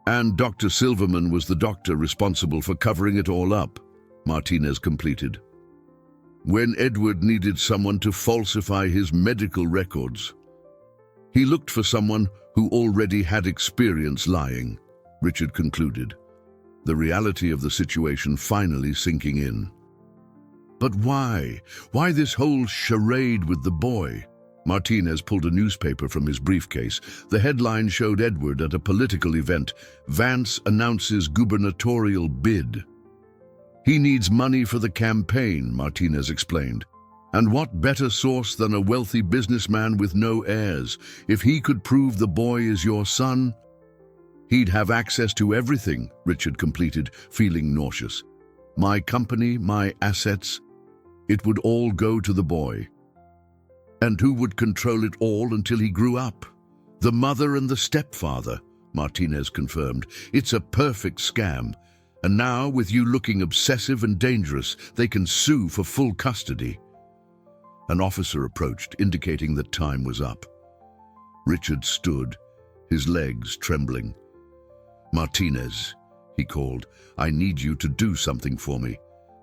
"And Dr. Silverman was the doctor responsible for covering it all up," Martinez completed. "When Edward needed someone to falsify his medical records, he looked for someone who already had experience lying," Richard concluded, the reality of the situation finally sinking in. "But why? Why this whole charade with the boy?" Martinez pulled a newspaper from his briefcase. The headline showed Edward at a political event. Vance announces gubernatorial bid. He needs money for the campaign, Martinez explained. And what better source than a wealthy businessman with no heirs? If he could prove the boy is your son, he'd have access to everything, Richard completed, feeling nauseous. My company, my assets, it would all go to the boy. And who would control it all until he grew up? The mother and the stepfather, Martinez confirmed. It's a perfect scam. And now, with you looking obsessive and dangerous, they can sue for full custody. An officer approached, indicating that time was up. Richard stood, his legs trembling. Martinez, he called, I need you to do something for me.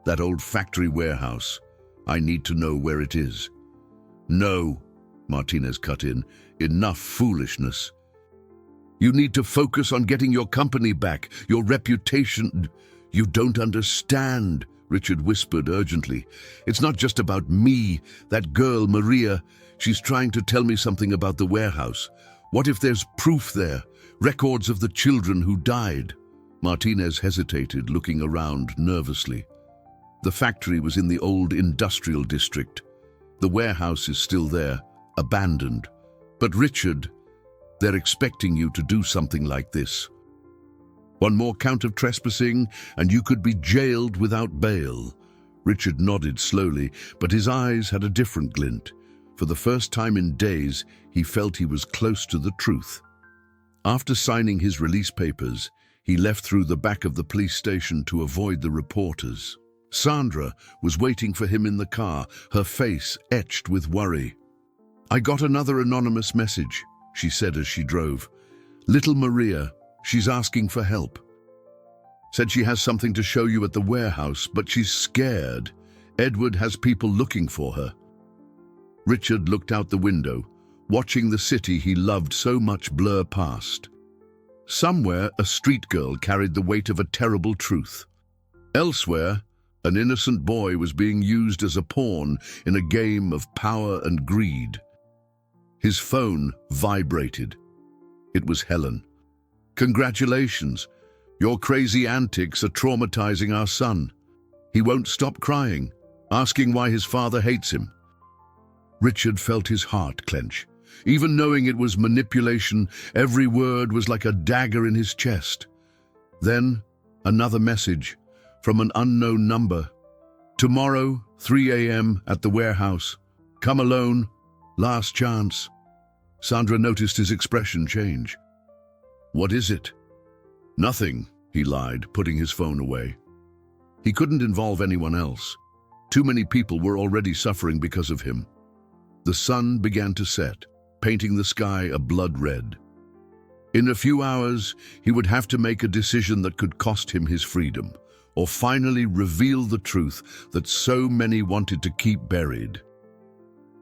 That old factory warehouse. I need to know where it is. No, Martinez cut in. Enough foolishness. You need to focus on getting your company back, your reputation. You don't understand, Richard whispered urgently. It's not just about me. That girl, Maria, she's trying to tell me something about the warehouse. What if there's proof there? Records of the children who died? Martinez hesitated, looking around nervously. The factory was in the old industrial district. The warehouse is still there, abandoned. But Richard, they're expecting you to do something like this. One more count of trespassing, and you could be jailed without bail. Richard nodded slowly, but his eyes had a different glint. For the first time in days, he felt he was close to the truth. After signing his release papers, he left through the back of the police station to avoid the reporters. Sandra was waiting for him in the car, her face etched with worry. I got another anonymous message, she said as she drove. Little Maria, she's asking for help. Said she has something to show you at the warehouse, but she's scared. Edward has people looking for her. Richard looked out the window, watching the city he loved so much blur past. Somewhere, a street girl carried the weight of a terrible truth. Elsewhere, an innocent boy was being used as a pawn in a game of power and greed. His phone vibrated. It was Helen. Congratulations. Your crazy antics are traumatizing our son. He won't stop crying, asking why his father hates him. Richard felt his heart clench. Even knowing it was manipulation, every word was like a dagger in his chest. Then, another message from an unknown number. Tomorrow, 3 a.m. at the warehouse. Come alone. Last chance. Sandra noticed his expression change. What is it? Nothing, he lied, putting his phone away. He couldn't involve anyone else. Too many people were already suffering because of him. The sun began to set, painting the sky a blood red. In a few hours, he would have to make a decision that could cost him his freedom, or finally reveal the truth that so many wanted to keep buried.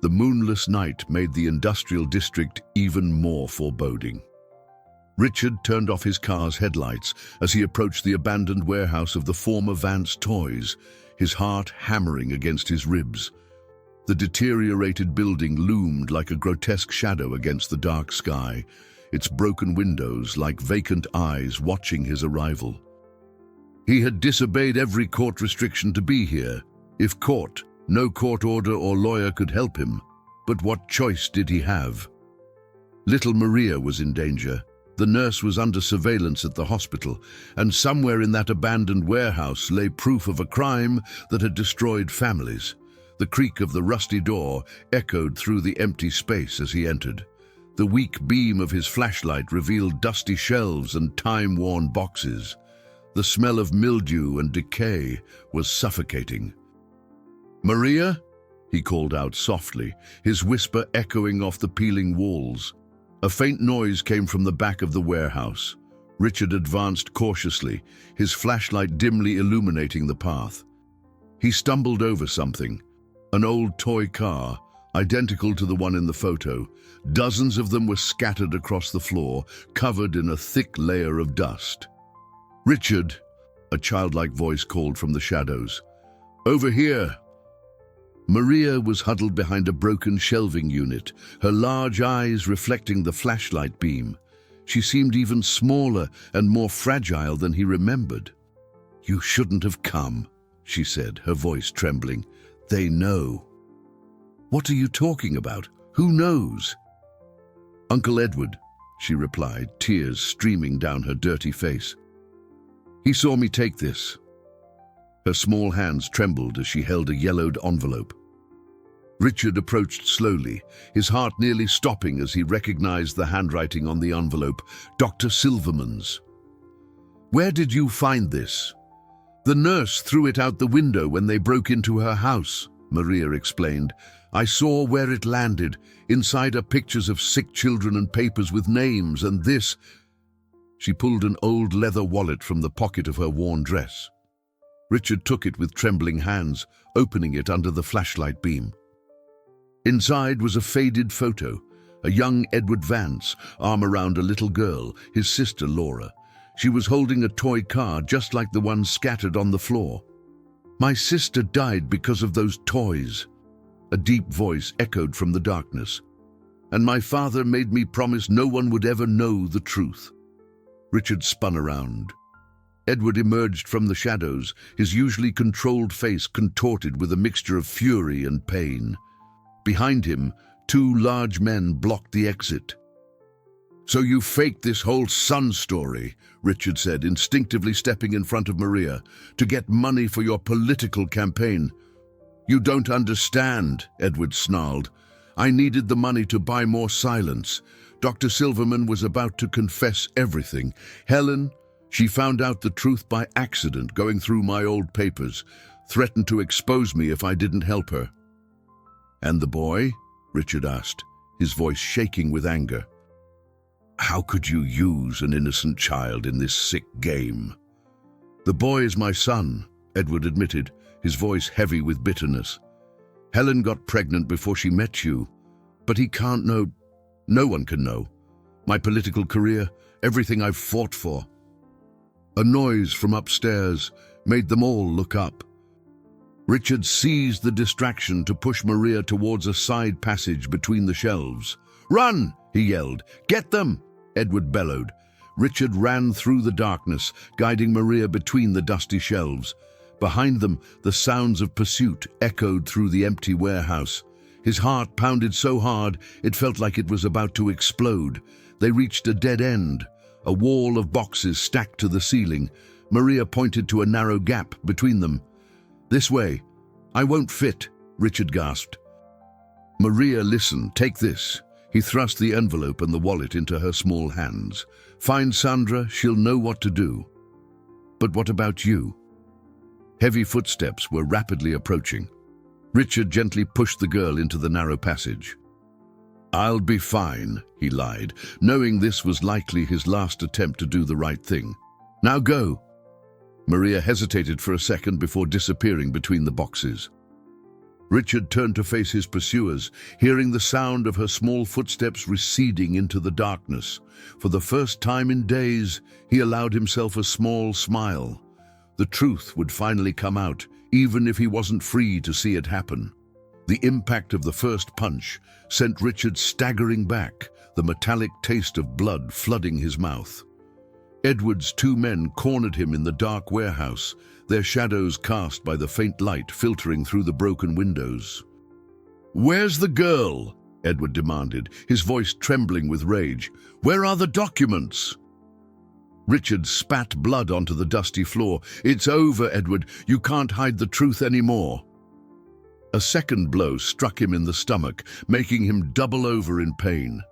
The moonless night made the industrial district even more foreboding. Richard turned off his car's headlights as he approached the abandoned warehouse of the former Vance Toys, his heart hammering against his ribs. The deteriorated building loomed like a grotesque shadow against the dark sky, its broken windows like vacant eyes watching his arrival. He had disobeyed every court restriction to be here. If caught, no court order or lawyer could help him. But what choice did he have? Little Maria was in danger. The nurse was under surveillance at the hospital, and somewhere in that abandoned warehouse lay proof of a crime that had destroyed families. The creak of the rusty door echoed through the empty space as he entered. The weak beam of his flashlight revealed dusty shelves and time-worn boxes. The smell of mildew and decay was suffocating. Maria? He called out softly, his whisper echoing off the peeling walls. A faint noise came from the back of the warehouse. Richard advanced cautiously, his flashlight dimly illuminating the path. He stumbled over something, an old toy car, identical to the one in the photo. Dozens of them were scattered across the floor, covered in a thick layer of dust. Richard, a childlike voice called from the shadows. Over here. Maria was huddled behind a broken shelving unit, her large eyes reflecting the flashlight beam. She seemed even smaller and more fragile than he remembered. "You shouldn't have come," she said, her voice trembling. "They know." "What are you talking about? Who knows?" "Uncle Edward," she replied, tears streaming down her dirty face. "He saw me take this." Her small hands trembled as she held a yellowed envelope. Richard approached slowly, his heart nearly stopping as he recognized the handwriting on the envelope, Dr. Silverman's. "Where did you find this?" "The nurse threw it out the window when they broke into her house," Maria explained. "I saw where it landed. Inside are pictures of sick children and papers with names, and this—" She pulled an old leather wallet from the pocket of her worn dress. Richard took it with trembling hands, opening it under the flashlight beam. Inside was a faded photo, a young Edward Vance, arm around a little girl, his sister Laura. She was holding a toy car just like the one scattered on the floor. "My sister died because of those toys," a deep voice echoed from the darkness. "And my father made me promise no one would ever know the truth." Richard spun around. Edward emerged from the shadows, his usually controlled face contorted with a mixture of fury and pain. Behind him, two large men blocked the exit. "So you faked this whole son story," Richard said, instinctively stepping in front of Maria, "to get money for your political campaign." "You don't understand," Edward snarled. "I needed the money to buy more silence. Dr. Silverman was about to confess everything. Helen, she found out the truth by accident going through my old papers, threatened to expose me if I didn't help her." "And the boy?" Richard asked, his voice shaking with anger. "How could you use an innocent child in this sick game?" "The boy is my son," Edward admitted, his voice heavy with bitterness. "Helen got pregnant before she met you, but he can't know. No one can know. My political career, everything I've fought for." A noise from upstairs made them all look up. Richard seized the distraction to push Maria towards a side passage between the shelves. "Run!" he yelled. "Get them!" Edward bellowed. Richard ran through the darkness, guiding Maria between the dusty shelves. Behind them, the sounds of pursuit echoed through the empty warehouse. His heart pounded so hard it felt like it was about to explode. They reached a dead end, a wall of boxes stacked to the ceiling. Maria pointed to a narrow gap between them. "This way." "I won't fit," Richard gasped. "Maria, listen, take this." He thrust the envelope and the wallet into her small hands. "Find Sandra, she'll know what to do." "But what about you?" Heavy footsteps were rapidly approaching. Richard gently pushed the girl into the narrow passage. "I'll be fine," he lied, knowing this was likely his last attempt to do the right thing. "Now go." Maria hesitated for a second before disappearing between the boxes. Richard turned to face his pursuers, hearing the sound of her small footsteps receding into the darkness. For the first time in days, he allowed himself a small smile. The truth would finally come out, even if he wasn't free to see it happen. The impact of the first punch sent Richard staggering back, the metallic taste of blood flooding his mouth. Edward's two men cornered him in the dark warehouse, their shadows cast by the faint light filtering through the broken windows. "Where's the girl?" Edward demanded, his voice trembling with rage. "Where are the documents?" Richard spat blood onto the dusty floor. "It's over, Edward. You can't hide the truth anymore." A second blow struck him in the stomach, making him double over in pain.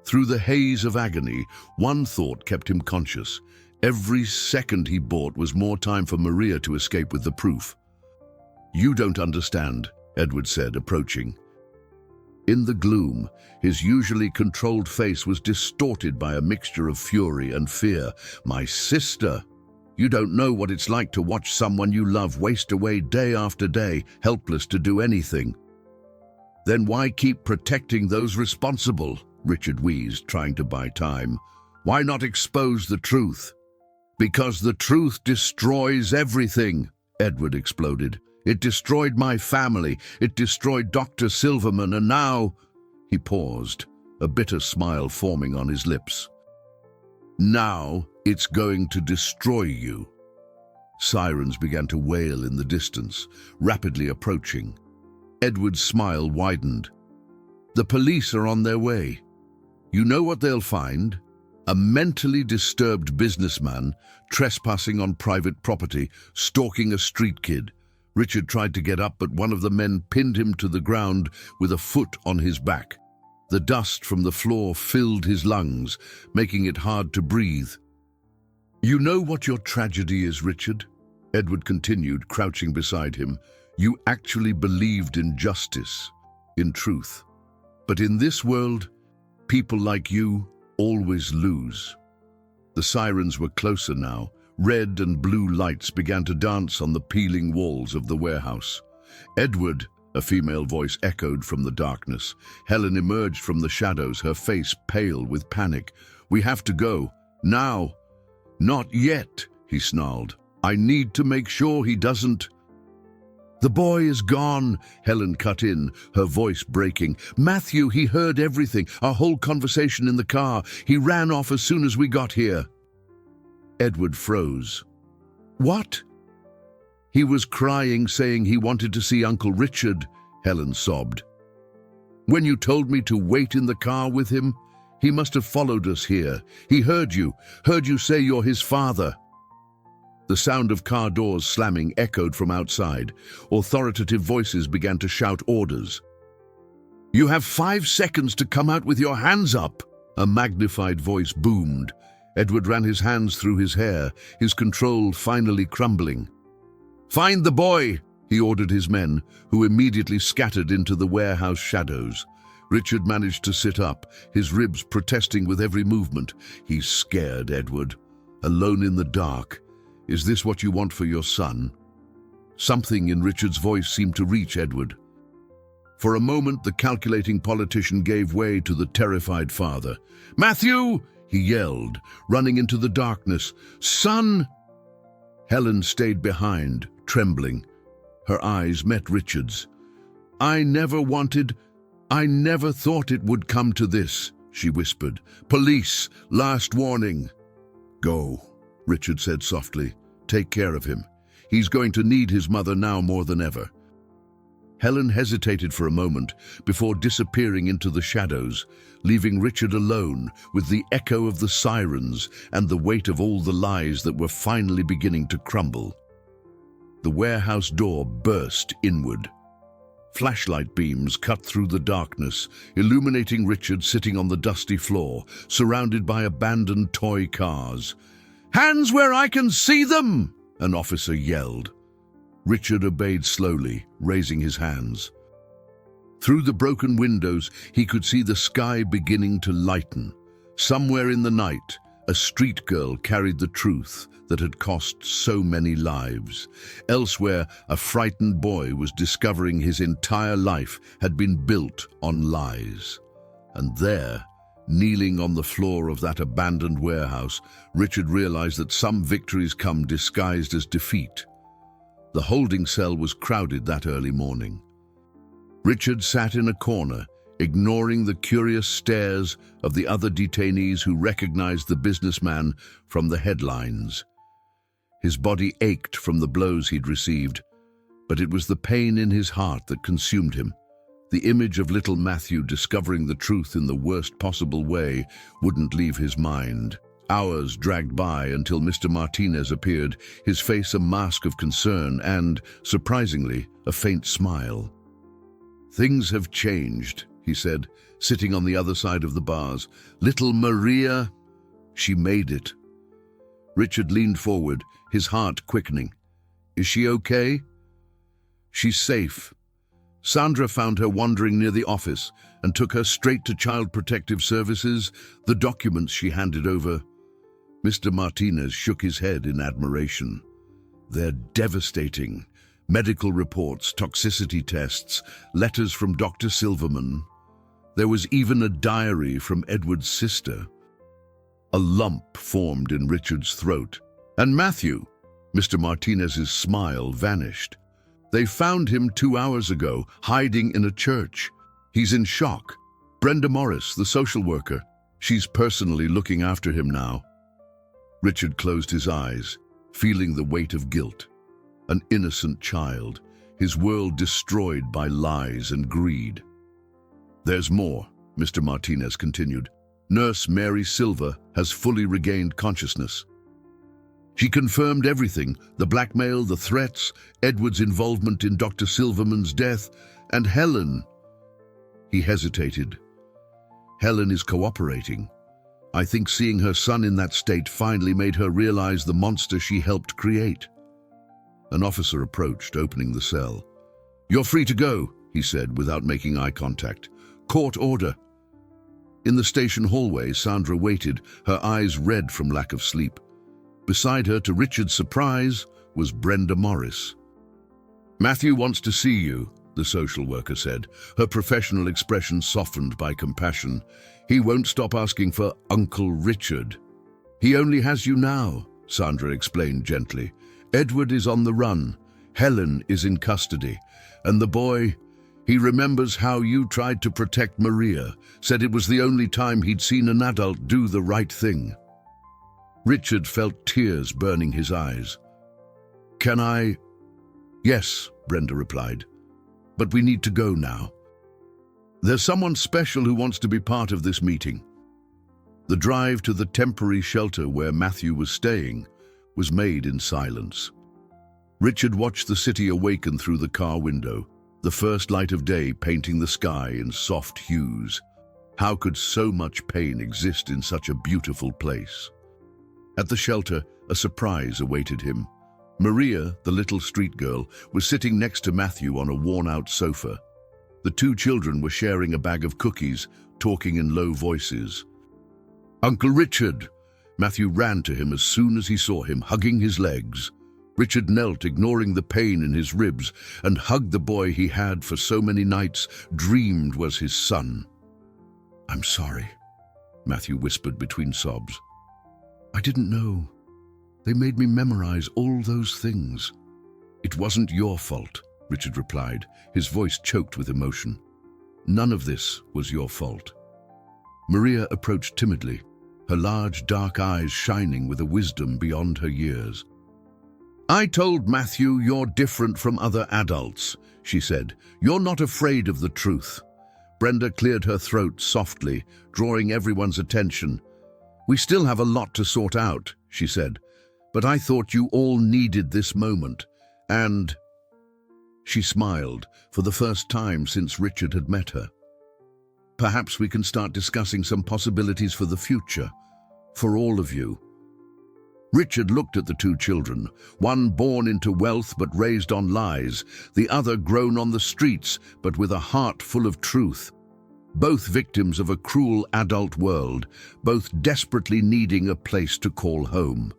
Through the haze of agony, one thought kept him conscious. Every second he bought was more time for Maria to escape with the proof. "You don't understand," Edward said, approaching. In the gloom, his usually controlled face was distorted by a mixture of fury and fear. "My sister! You don't know what it's like to watch someone you love waste away day after day, helpless to do anything." "Then why keep protecting those responsible?" Richard wheezed, trying to buy time. "Why not expose the truth?" "Because the truth destroys everything," Edward exploded, It destroyed my family. It destroyed Dr. Silverman, and now—" He paused, a bitter smile forming on his lips. "Now it's going to destroy you." Sirens began to wail in the distance, rapidly approaching. Edward's smile widened. "The police are on their way. You know what they'll find? A mentally disturbed businessman trespassing on private property, stalking a street kid. Richard tried to get up, but one of the men pinned him to the ground with a foot on his back. The dust from the floor filled his lungs, making it hard to breathe. "You know what your tragedy is, Richard?" Edward continued, crouching beside him. "You actually believed in justice, in truth. But in this world, people like you always lose." The sirens were closer now. Red and blue lights began to dance on the peeling walls of the warehouse. "Edward," a female voice echoed from the darkness. Helen emerged from the shadows, her face pale with panic. "We have to go. Now." "Not yet," he snarled. "I need to make sure he doesn't—" "The boy is gone," Helen cut in, her voice breaking. "Matthew, he heard everything, our whole conversation in the car. He ran off as soon as we got here." Edward froze. "What?" "He was crying, saying he wanted to see Uncle Richard," Helen sobbed. "When you told me to wait in the car with him, he must have followed us here. He heard you say you're his father." The sound of car doors slamming echoed from outside. Authoritative voices began to shout orders. "You have 5 seconds to come out with your hands up," a magnified voice boomed. Edward ran his hands through his hair, his control finally crumbling. "Find the boy," he ordered his men, who immediately scattered into the warehouse shadows. Richard managed to sit up, his ribs protesting with every movement. "He's scared, Edward. Alone in the dark. Is this what you want for your son?" Something in Richard's voice seemed to reach Edward. For a moment, the calculating politician gave way to the terrified father. "Matthew!" he yelled, running into the darkness. "Son!" Helen stayed behind, trembling. Her eyes met Richard's. I never thought it would come to this," she whispered. "Police, last warning." "Go," Richard said softly. "Take care of him. He's going to need his mother now more than ever." Helen hesitated for a moment before disappearing into the shadows, leaving Richard alone with the echo of the sirens and the weight of all the lies that were finally beginning to crumble. The warehouse door burst inward. Flashlight beams cut through the darkness, illuminating Richard sitting on the dusty floor, surrounded by abandoned toy cars. "Hands where I can see them!" an officer yelled. Richard obeyed slowly, raising his hands. Through the broken windows, he could see the sky beginning to lighten. Somewhere in the night, a street girl carried the truth that had cost so many lives. Elsewhere, a frightened boy was discovering his entire life had been built on lies. And there, kneeling on the floor of that abandoned warehouse, Richard realized that some victories come disguised as defeat. The holding cell was crowded that early morning. Richard sat in a corner, ignoring the curious stares of the other detainees who recognized the businessman from the headlines. His body ached from the blows he'd received, but it was the pain in his heart that consumed him. The image of little Matthew discovering the truth in the worst possible way wouldn't leave his mind. Hours dragged by until Mr. Martinez appeared, his face a mask of concern and, surprisingly, a faint smile. "Things have changed," he said, sitting on the other side of the bars. "Little Maria, she made it." Richard leaned forward, his heart quickening. "Is she okay?" "She's safe. Sandra found her wandering near the office and took her straight to Child Protective Services. The documents she handed over." Mr. Martinez shook his head in admiration. "They're devastating. Medical reports, toxicity tests, letters from Dr. Silverman. There was even a diary from Edward's sister." A lump formed in Richard's throat. "And Matthew?" Mr. Martinez's smile vanished. They found him 2 hours ago, hiding in a church. He's in shock. Brenda Morris, the social worker, she's personally looking after him now. Richard closed his eyes, feeling the weight of guilt. An innocent child, his world destroyed by lies and greed. There's more, Mr. Martinez continued. Nurse Mary Silva has fully regained consciousness. She confirmed everything, the blackmail, the threats, Edward's involvement in Dr. Silverman's death, and Helen. He hesitated. Helen is cooperating. I think seeing her son in that state finally made her realize the monster she helped create. An officer approached, opening the cell. You're free to go, he said without making eye contact. Court order. In the station hallway, Sandra waited, her eyes red from lack of sleep. Beside her, to Richard's surprise, was Brenda Morris. Matthew wants to see you, the social worker said, her professional expression softened by compassion. He won't stop asking for Uncle Richard. He only has you now, Sandra explained gently. Edward is on the run. Helen is in custody. And the boy, he remembers how you tried to protect Maria, said it was the only time he'd seen an adult do the right thing. Richard felt tears burning his eyes. Can I? Yes, Brenda replied. But we need to go now. There's someone special who wants to be part of this meeting. The drive to the temporary shelter where Matthew was staying was made in silence. Richard watched the city awaken through the car window, the first light of day painting the sky in soft hues. How could so much pain exist in such a beautiful place? At the shelter, a surprise awaited him. Maria, the little street girl, was sitting next to Matthew on a worn-out sofa. The two children were sharing a bag of cookies, talking in low voices. Uncle Richard! Matthew ran to him as soon as he saw him, hugging his legs. Richard knelt, ignoring the pain in his ribs, and hugged the boy he had for so many nights dreamed was his son. I'm sorry, Matthew whispered between sobs. I didn't know. They made me memorize all those things. It wasn't your fault, Richard replied, his voice choked with emotion. None of this was your fault. Maria approached timidly, her large dark eyes shining with a wisdom beyond her years. I told Matthew you're different from other adults, she said. You're not afraid of the truth. Brenda cleared her throat softly, drawing everyone's attention. We still have a lot to sort out, she said, but I thought you all needed this moment, and... She smiled, for the first time since Richard had met her. Perhaps we can start discussing some possibilities for the future, for all of you. Richard looked at the two children, one born into wealth but raised on lies, the other grown on the streets but with a heart full of truth. Both victims of a cruel adult world, both desperately needing a place to call home.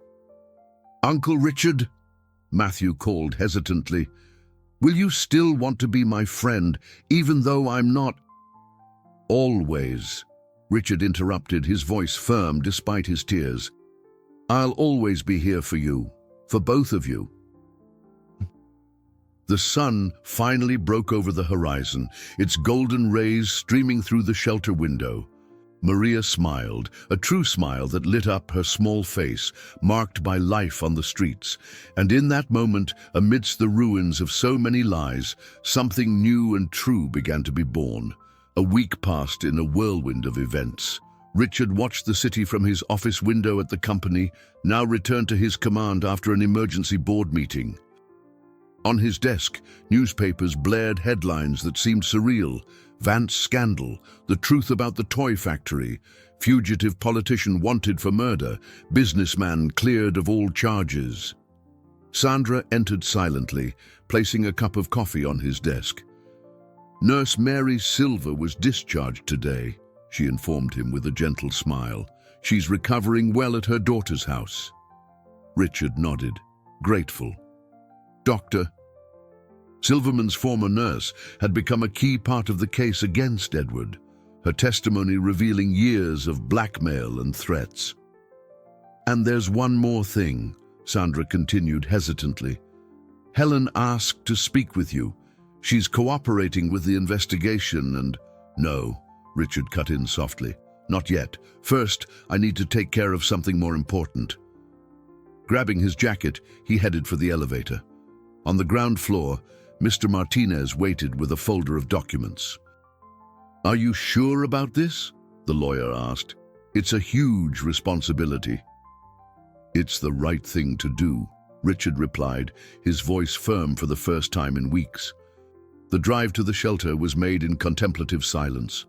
Uncle Richard, Matthew called hesitantly, will you still want to be my friend, even though I'm not? Always, Richard interrupted, his voice firm despite his tears. I'll always be here for you, for both of you. The sun finally broke over the horizon, its golden rays streaming through the shelter window. Maria smiled, a true smile that lit up her small face, marked by life on the streets. And in that moment, amidst the ruins of so many lies, something new and true began to be born. A week passed in a whirlwind of events. Richard watched the city from his office window at the company, now returned to his command after an emergency board meeting. On his desk, newspapers blared headlines that seemed surreal. Vance scandal, the truth about the toy factory, fugitive politician wanted for murder, businessman cleared of all charges. Sandra entered silently, placing a cup of coffee on his desk. Nurse Mary Silva was discharged today, she informed him with a gentle smile. She's recovering well at her daughter's house. Richard nodded, grateful. Dr. Silverman's former nurse had become a key part of the case against Edward, her testimony revealing years of blackmail and threats. And there's one more thing, Sandra continued hesitantly. Helen asked to speak with you. She's cooperating with the investigation and—" "No," Richard cut in softly. "Not yet. First, I need to take care of something more important." Grabbing his jacket, he headed for the elevator. On the ground floor, Mr. Martinez waited with a folder of documents. "Are you sure about this?" the lawyer asked. "It's a huge responsibility." "It's the right thing to do," Richard replied, his voice firm for the first time in weeks. The drive to the shelter was made in contemplative silence.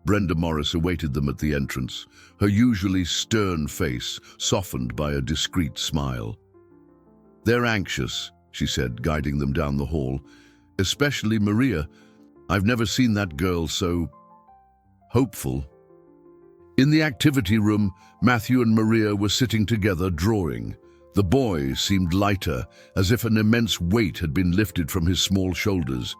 Brenda Morris awaited them at the entrance, her usually stern face softened by a discreet smile. "They're anxious," she said, guiding them down the hall. "Especially Maria. I've never seen that girl so hopeful." In the activity room, Matthew and Maria were sitting together drawing. The boy seemed lighter, as if an immense weight had been lifted from his small shoulders.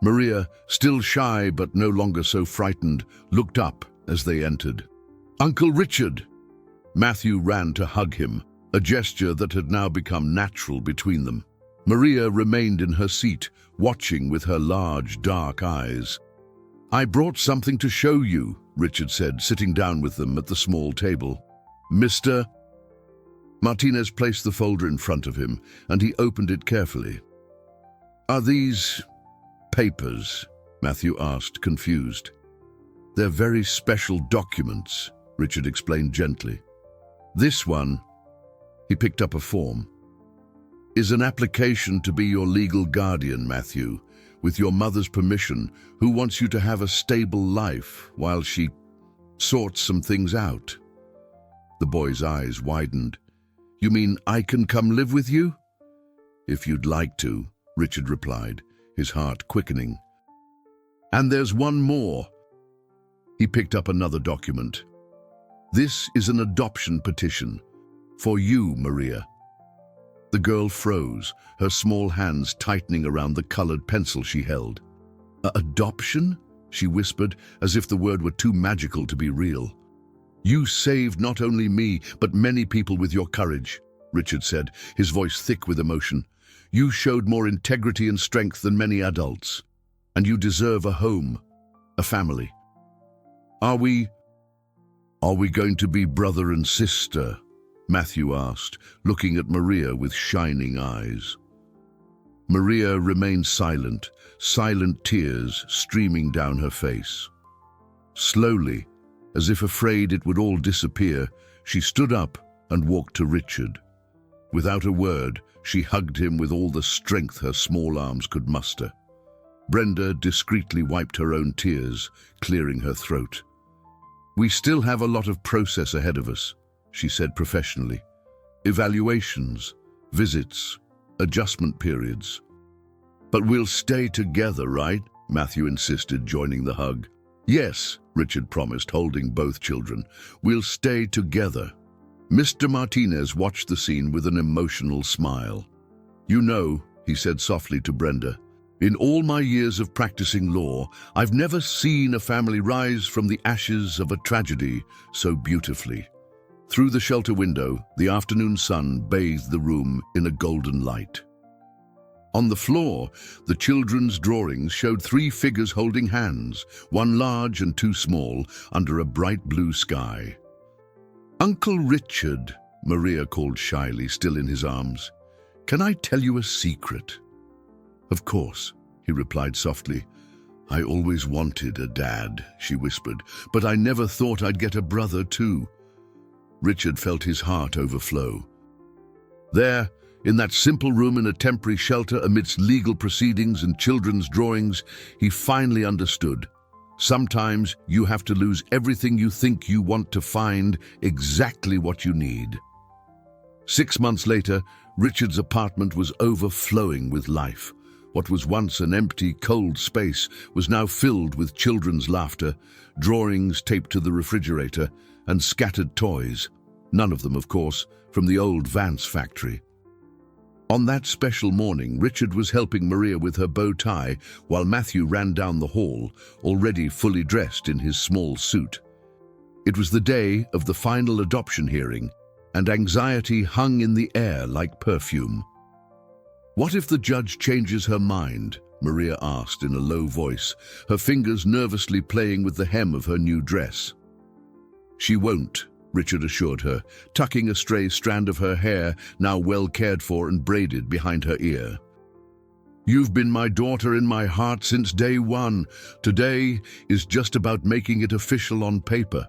Maria, still shy but no longer so frightened, looked up as they entered. "Uncle Richard!" Matthew ran to hug him, a gesture that had now become natural between them. Maria remained in her seat, watching with her large, dark eyes. "I brought something to show you," Richard said, sitting down with them at the small table. "Mr. Martinez placed the folder in front of him, and he opened it carefully. "Are these papers?" Matthew asked, confused. "They're very special documents," Richard explained gently. "This one," he picked up a form, "is an application to be your legal guardian, Matthew, with your mother's permission, who wants you to have a stable life while she sorts some things out." The boy's eyes widened. "You mean I can come live with you?" "If you'd like to," Richard replied, his heart quickening. "And there's one more." He picked up another document. "This is an adoption petition. For you, Maria." The girl froze, her small hands tightening around the colored pencil she held. "Adoption?" she whispered, as if the word were too magical to be real. "You saved not only me, but many people with your courage," Richard said, his voice thick with emotion. "You showed more integrity and strength than many adults, and you deserve a home, a family. Are we going to be brother and sister?" Matthew asked, looking at Maria with shining eyes. Maria remained silent, silent tears streaming down her face. Slowly, as if afraid it would all disappear, she stood up and walked to Richard. Without a word, she hugged him with all the strength her small arms could muster. Brenda discreetly wiped her own tears, clearing her throat. "We still have a lot of process ahead of us," she said professionally. "Evaluations, visits, adjustment periods." "But we'll stay together, right?" Matthew insisted, joining the hug. "Yes," Richard promised, holding both children. "We'll stay together." Mr. Martinez watched the scene with an emotional smile. "You know," he said softly to Brenda, "in all my years of practicing law, I've never seen a family rise from the ashes of a tragedy so beautifully." Through the shelter window, the afternoon sun bathed the room in a golden light. On the floor, the children's drawings showed 3 figures holding hands, one large and 2 small, under a bright blue sky. "Uncle Richard," Maria called shyly, still in his arms, "can I tell you a secret?" "Of course," he replied softly. "I always wanted a dad," she whispered, "but I never thought I'd get a brother too." Richard felt his heart overflow. There, in that simple room in a temporary shelter amidst legal proceedings and children's drawings, he finally understood. Sometimes you have to lose everything you think you want to find exactly what you need. 6 months later, Richard's apartment was overflowing with life. What was once an empty, cold space was now filled with children's laughter, drawings taped to the refrigerator, and scattered toys, none of them, of course, from the old Vance factory. On that special morning, Richard was helping Maria with her bow tie while Matthew ran down the hall, already fully dressed in his small suit. It was the day of the final adoption hearing, and anxiety hung in the air like perfume. What if the judge changes her mind? Maria asked in a low voice, her fingers nervously playing with the hem of her new dress. She won't, Richard assured her, tucking a stray strand of her hair, now well cared for and braided, behind her ear. You've been my daughter in my heart since day one. Today is just about making it official on paper.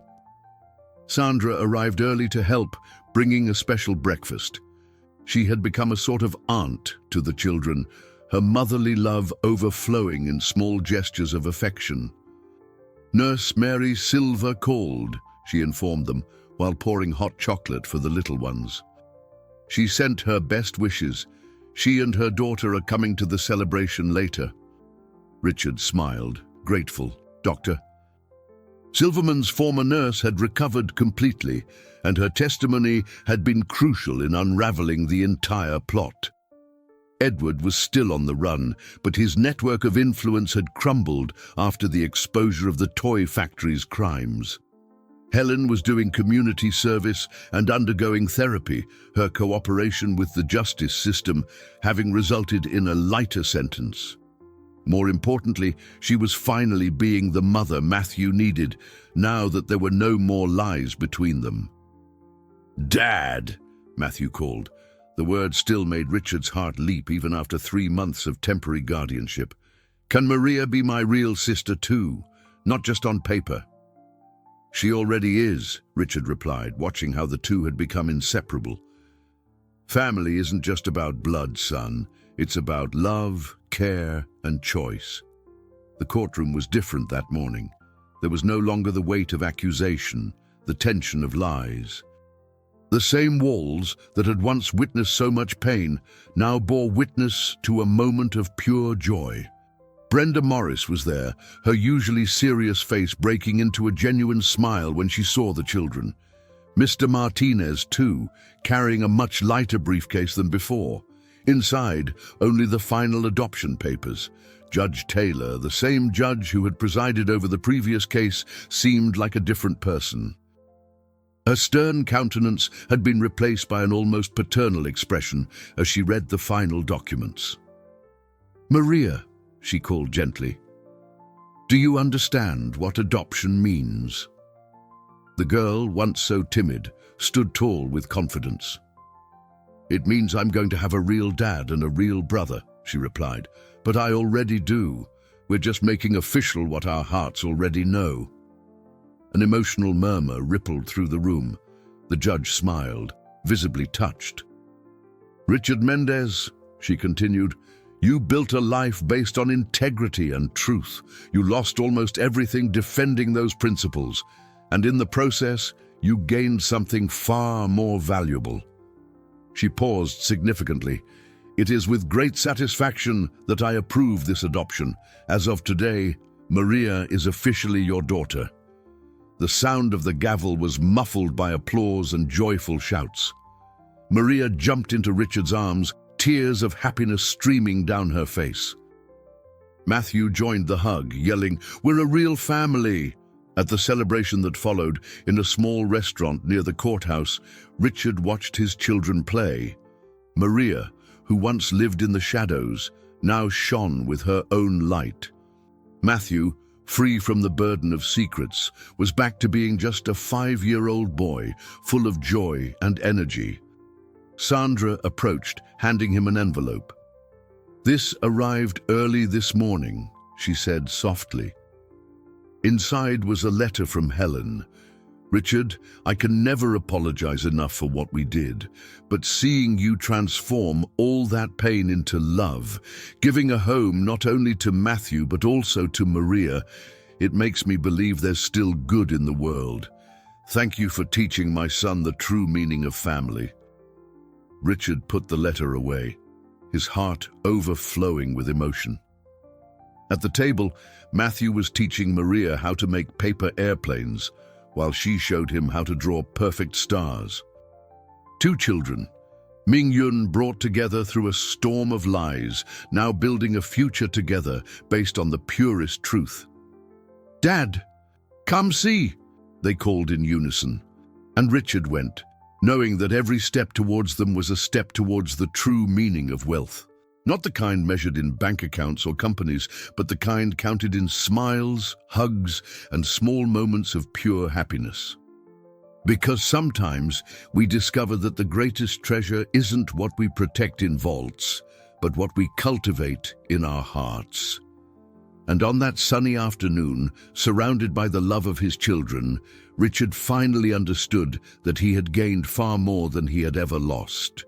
Sandra arrived early to help, bringing a special breakfast. She had become a sort of aunt to the children, her motherly love overflowing in small gestures of affection. Nurse Mary Silver called, she informed them, while pouring hot chocolate for the little ones. She sent her best wishes. She and her daughter are coming to the celebration later. Richard smiled, grateful. Doctor. Silverman's former nurse had recovered completely, and her testimony had been crucial in unraveling the entire plot. Edward was still on the run, but his network of influence had crumbled after the exposure of the toy factory's crimes. Helen was doing community service and undergoing therapy, her cooperation with the justice system having resulted in a lighter sentence. More importantly, she was finally being the mother Matthew needed, now that there were no more lies between them. "Dad," Matthew called. The word still made Richard's heart leap even after 3 months of temporary guardianship. "Can Maria be my real sister too, not just on paper?" "She already is," Richard replied, watching how the two had become inseparable. "Family isn't just about blood, son. It's about love, care, and choice." The courtroom was different that morning. There was no longer the weight of accusation, the tension of lies. The same walls that had once witnessed so much pain now bore witness to a moment of pure joy. Brenda Morris was there, her usually serious face breaking into a genuine smile when she saw the children. Mr. Martinez, too, carrying a much lighter briefcase than before. Inside, only the final adoption papers. Judge Taylor, the same judge who had presided over the previous case, seemed like a different person. Her stern countenance had been replaced by an almost paternal expression as she read the final documents. "Maria," she called gently, "do you understand what adoption means?" The girl, once so timid, stood tall with confidence. "It means I'm going to have a real dad and a real brother," she replied. "But I already do. We're just making official what our hearts already know." An emotional murmur rippled through the room. The judge smiled, visibly touched. "Richard Mendez," she continued, "you built a life based on integrity and truth. You lost almost everything defending those principles, and in the process, you gained something far more valuable." She paused significantly. "It is with great satisfaction that I approve this adoption. As of today, Maria is officially your daughter." The sound of the gavel was muffled by applause and joyful shouts. Maria jumped into Richard's arms, tears of happiness streaming down her face. Matthew joined the hug, yelling, "We're a real family!" At the celebration that followed, in a small restaurant near the courthouse, Richard watched his children play. Maria, who once lived in the shadows, now shone with her own light. Matthew, free from the burden of secrets, was back to being just a 5-year-old boy, full of joy and energy. Sandra approached, handing him an envelope. "This arrived early this morning," she said softly. Inside was a letter from Helen. "Richard, I can never apologize enough for what we did, but seeing you transform all that pain into love, giving a home not only to Matthew but also to Maria, it makes me believe there's still good in the world. Thank you for teaching my son the true meaning of family." Richard put the letter away, his heart overflowing with emotion. At the table, Matthew was teaching Maria how to make paper airplanes, while she showed him how to draw perfect stars. Two children, Ming-Yun brought together through a storm of lies, now building a future together based on the purest truth. "Dad, come see," they called in unison. And Richard went, knowing that every step towards them was a step towards the true meaning of wealth. Not the kind measured in bank accounts or companies, but the kind counted in smiles, hugs, and small moments of pure happiness. Because sometimes we discover that the greatest treasure isn't what we protect in vaults, but what we cultivate in our hearts. And on that sunny afternoon, surrounded by the love of his children, Richard finally understood that he had gained far more than he had ever lost.